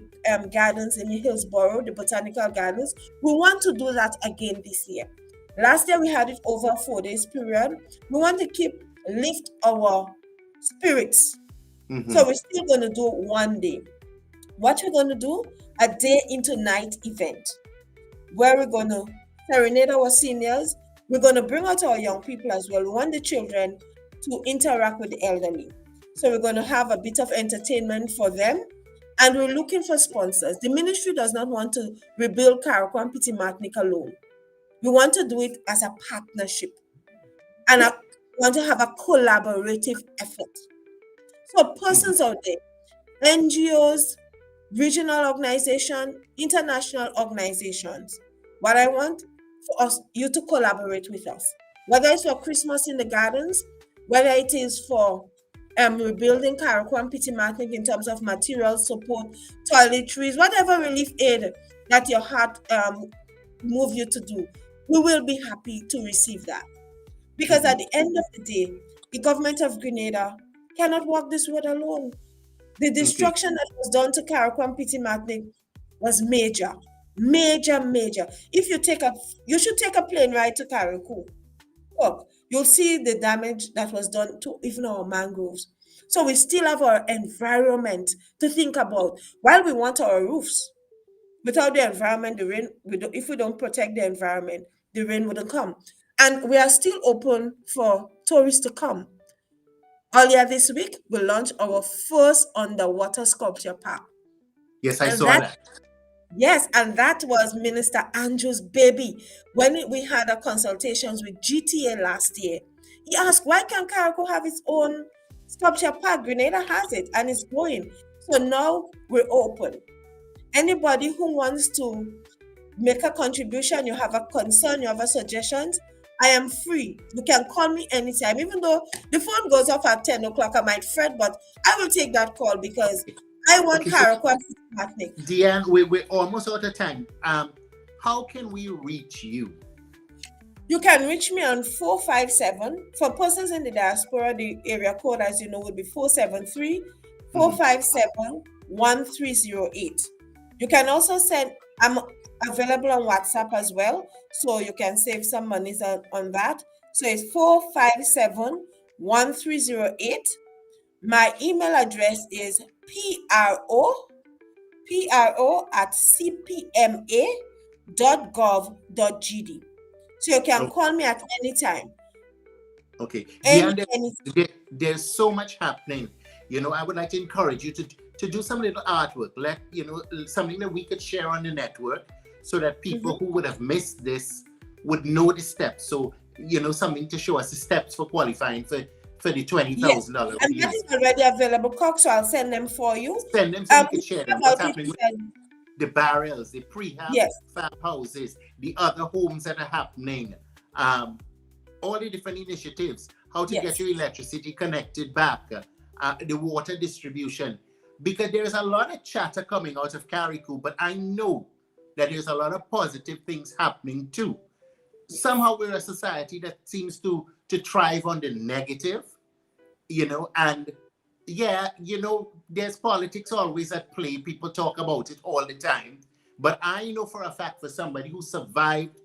gardens in Hillsborough, the botanical gardens. We want to do that again this year. Last year we had it over a 4 days period. We want to keep lift our spirits. So Mm-hmm. we're still going to do one day. What we're going to do, a day into night event where we're going to serenade our seniors. We're going to bring out our young people as well. We want the children to interact with the elderly. So we're going to have a bit of entertainment for them. And we're looking for sponsors. The ministry does not want to rebuild Karakwam Piti Martinic alone. We want to do it as a partnership, and want to have a collaborative effort. So Mm-hmm. persons out there, NGOs, regional organization, international organizations. What I want for us, you to collaborate with us, whether it's for Christmas in the Gardens, whether it is for rebuilding Karakwam Piti Martinic in terms of material support, toiletries, whatever relief aid that your heart move you to do, we will be happy to receive that. Because Mm-hmm. at the end of the day, the government of Grenada cannot walk this road alone. The Okay. destruction that was done to Karakwam Piti Martinic was major, major, major. If you take a, you should take a plane ride to Karakou. Look, you'll see the damage that was done to even our mangroves. So we still have our environment to think about. While we want our roofs, without the environment, the rain. If we don't protect the environment, the rain wouldn't come. And we are still open for tourists to come. Earlier this week, we launched our first underwater sculpture park. Yes, I And saw that, that. yes, and that was Minister Andrew's baby. When we had our consultations with GTA last year, he asked, why can't Carriacou have its own sculpture park? Grenada has it and it's growing. So now we're open. Anybody who wants to make a contribution, you have a concern, you have a suggestions, I am free. You can call me anytime. Even though the phone goes off at 10 o'clock, I might fret, but I will take that call because I want Okay, so Karakwam Martinic. Deanne, we're almost out of time. How can we reach you? You can reach me on 457. For persons in the diaspora, the area code, as you know, would be 473 four Mm-hmm. five seven 1308. You can also send, I'm available on WhatsApp as well, so you can save some monies on that. So it's 457 1308. My email address is pro at cpma.gov.gd. So you can Oh, call me at any time. okay. Any, Deanne, any. there's so much happening. I would like to encourage you to do some little artwork. Something that we could share on the network so that people Mhm. who would have missed this would know the steps. So, something to show us the steps for qualifying for the Yes. $20,000 And that relief. is already available, Cox, so I'll send them for you. Send them so we We could share talked them. What's about it. happening with the barrels, the prehab Yes. farmhouses, the other homes that are happening, um, all the different initiatives, how to get Yes. your electricity connected back, the water distribution. Because there's a lot of chatter coming out of Carriacou, but I know that there's a lot of positive things happening too. Yes. Somehow we're a society that seems to thrive on the negative, and yeah, there's politics always at play. People talk about it all the time. But I know for a fact, for somebody who survived.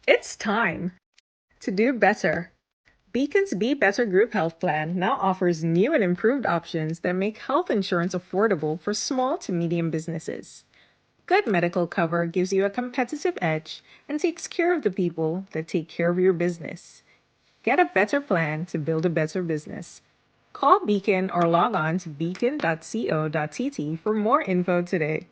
It's time to do better. Beacon's Be Better Group Health Plan now offers new and improved options that make health insurance affordable for small to medium businesses. Good medical cover gives you a competitive edge and takes care of the people that take care of your business. Get a better plan to build a better business. Call Beacon or log on to beacon.co.tt for more info today.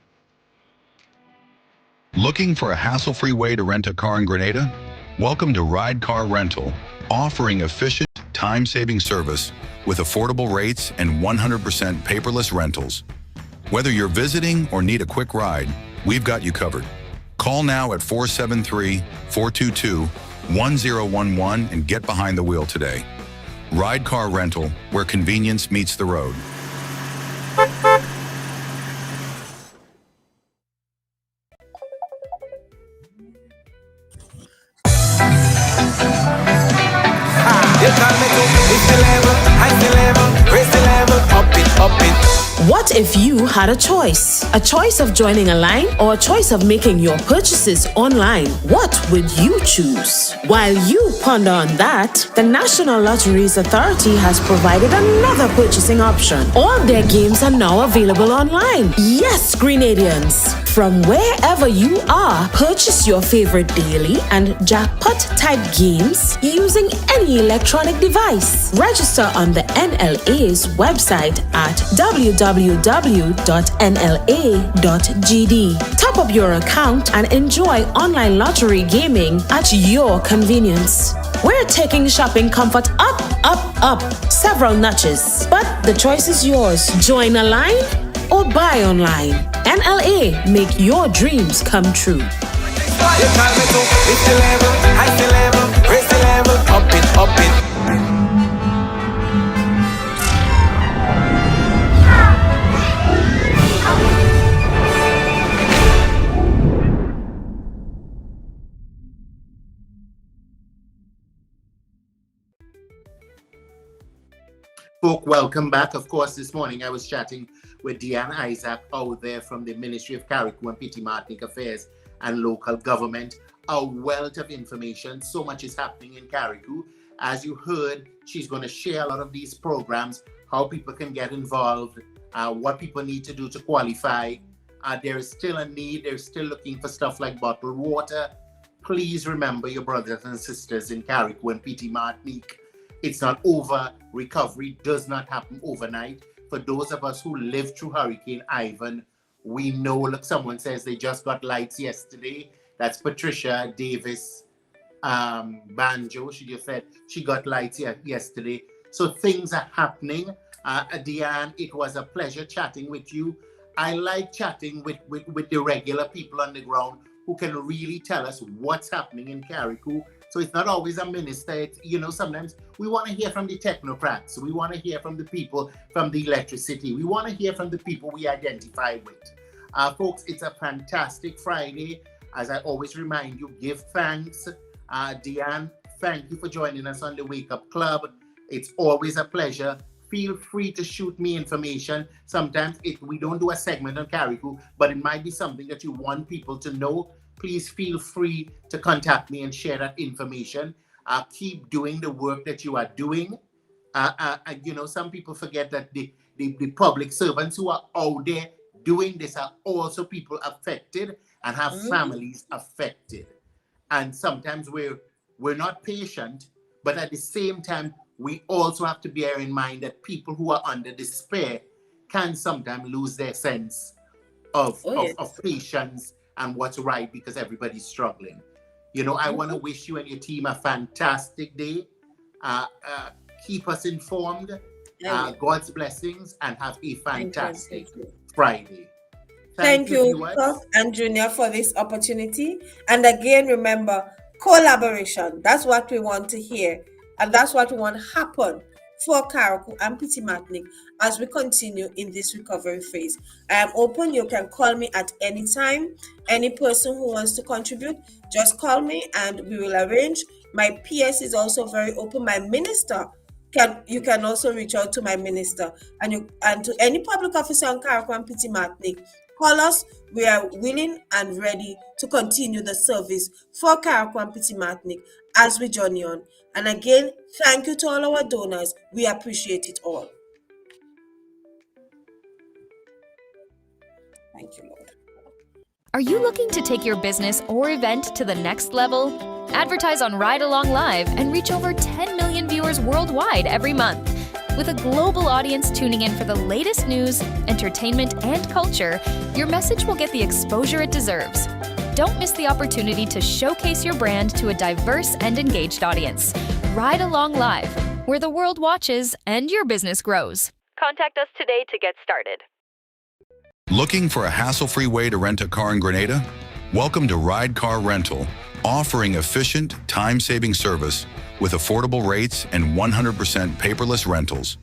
Looking for a hassle-free way to rent a car in Grenada? Welcome to Ride Car Rental, offering efficient, time-saving service with affordable rates and 100% paperless rentals. Whether you're visiting or need a quick ride, we've got you covered. Call now at 473-422-1011 and get behind the wheel today. Ride Car Rental, where convenience meets the road. You call me to lift the level, high the level, raise the level, up it, up it. What if you had a choice? A choice of joining a line or a choice of making your purchases online? What would you choose? While you ponder on that, the National Lotteries Authority has provided another purchasing option. All their games are now available online. Yes, Grenadians! From wherever you are, purchase your favorite daily and jackpot type games using any electronic device. Register on the NLA's website at www.nla.gd. Top up your account and enjoy online lottery gaming at your convenience. We're taking shopping comfort up, up, up several notches. But the choice is yours. Join a line or buy online. NLA, make your dreams come true. You call me to lift the level, high the level, raise the level, up it, up it. Folk, welcome back. Of course, this morning I was chatting with Deanne Isaac out there from the Ministry of Carriacou and Petite Martinique Affairs and Local Government. A wealth of information. So much is happening in Carriacou. As you heard, she's going to share a lot of these programs, how people can get involved, what people need to do to qualify. There is still a need. They're still looking for stuff like bottled water. Please remember your brothers and sisters in Carriacou and Petite Martinique. It's not over. Recovery does not happen overnight. For those of us who lived through Hurricane Ivan, we know, look, someone says they just got lights yesterday. That's Patricia Davis Banjo. She just said she got lights yesterday. So things are happening. Deanne, it was a pleasure chatting with you. I like chatting with the regular people on the ground who can really tell us what's happening in Carriacou. So it's not always a minister. Sometimes we want to hear from the technocrats. We want to hear from the people from the electricity. We want to hear from the people we identify with. Folks, it's a fantastic Friday. As I always remind you, give thanks. Deanne, thank you for joining us on the Wake Up Club. It's always a pleasure. Feel free to shoot me information. Sometimes we don't do a segment on Carriacou, but it might be something that you want people to know. Please feel free to contact me and share that information. Keep doing the work that you are doing. Some people forget that the public servants who are out there doing this are also people affected and have families affected. And sometimes we're not patient, but at the same time, we also have to bear in mind that people who are under despair can sometimes lose their sense of patience and what's right because everybody's struggling. I want to wish you and your team a fantastic day. Keep us informed. God's blessings and have a fantastic Friday. Thank you, Prof. and Junior, for this opportunity. And again, remember, collaboration. That's what we want to hear. And that's what we want to happen for Carriacou and Petite Martinique as we continue in this recovery phase. I am open. You can call me at any time. Any person who wants to contribute, just call me and we will arrange. My PS is also very open. My minister, you can also reach out to my minister and to any public officer on Carriacou and Petite Martinique. Call us. We are willing and ready to continue the service for Carriacou and Petite Martinique as we journey on. And again, thank you to all our donors. We appreciate it all. Thank you, Lord. Are you looking to take your business or event to the next level? Advertise on Ride Along Live and reach over 10 million viewers worldwide every month. With a global audience tuning in for the latest news, entertainment, and culture, your message will get the exposure it deserves. Don't miss the opportunity to showcase your brand to a diverse and engaged audience. Ride Along Live, where the world watches and your business grows. Contact us today to get started. Looking for a hassle-free way to rent a car in Grenada? Welcome to Ride Car Rental, offering efficient, time-saving service with affordable rates and 100% paperless rentals.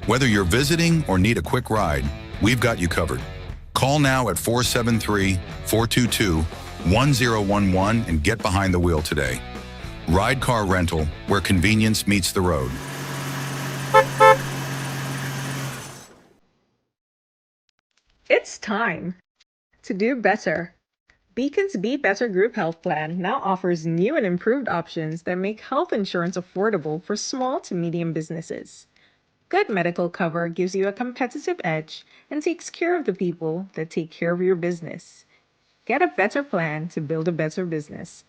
Whether you're visiting or need a quick ride, we've got you covered. Call now at 473-422-1011 and get behind the wheel today. Ride Car Rental, where convenience meets the road. It's time to do better. Beacon's Be Better Group Health Plan now offers new and improved options that make health insurance affordable for small to medium businesses. Good medical cover gives you a competitive edge and takes care of the people that take care of your business. Get a better plan to build a better business.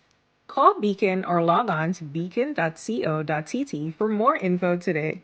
Call Beacon or log on to beacon.co.tt for more info today.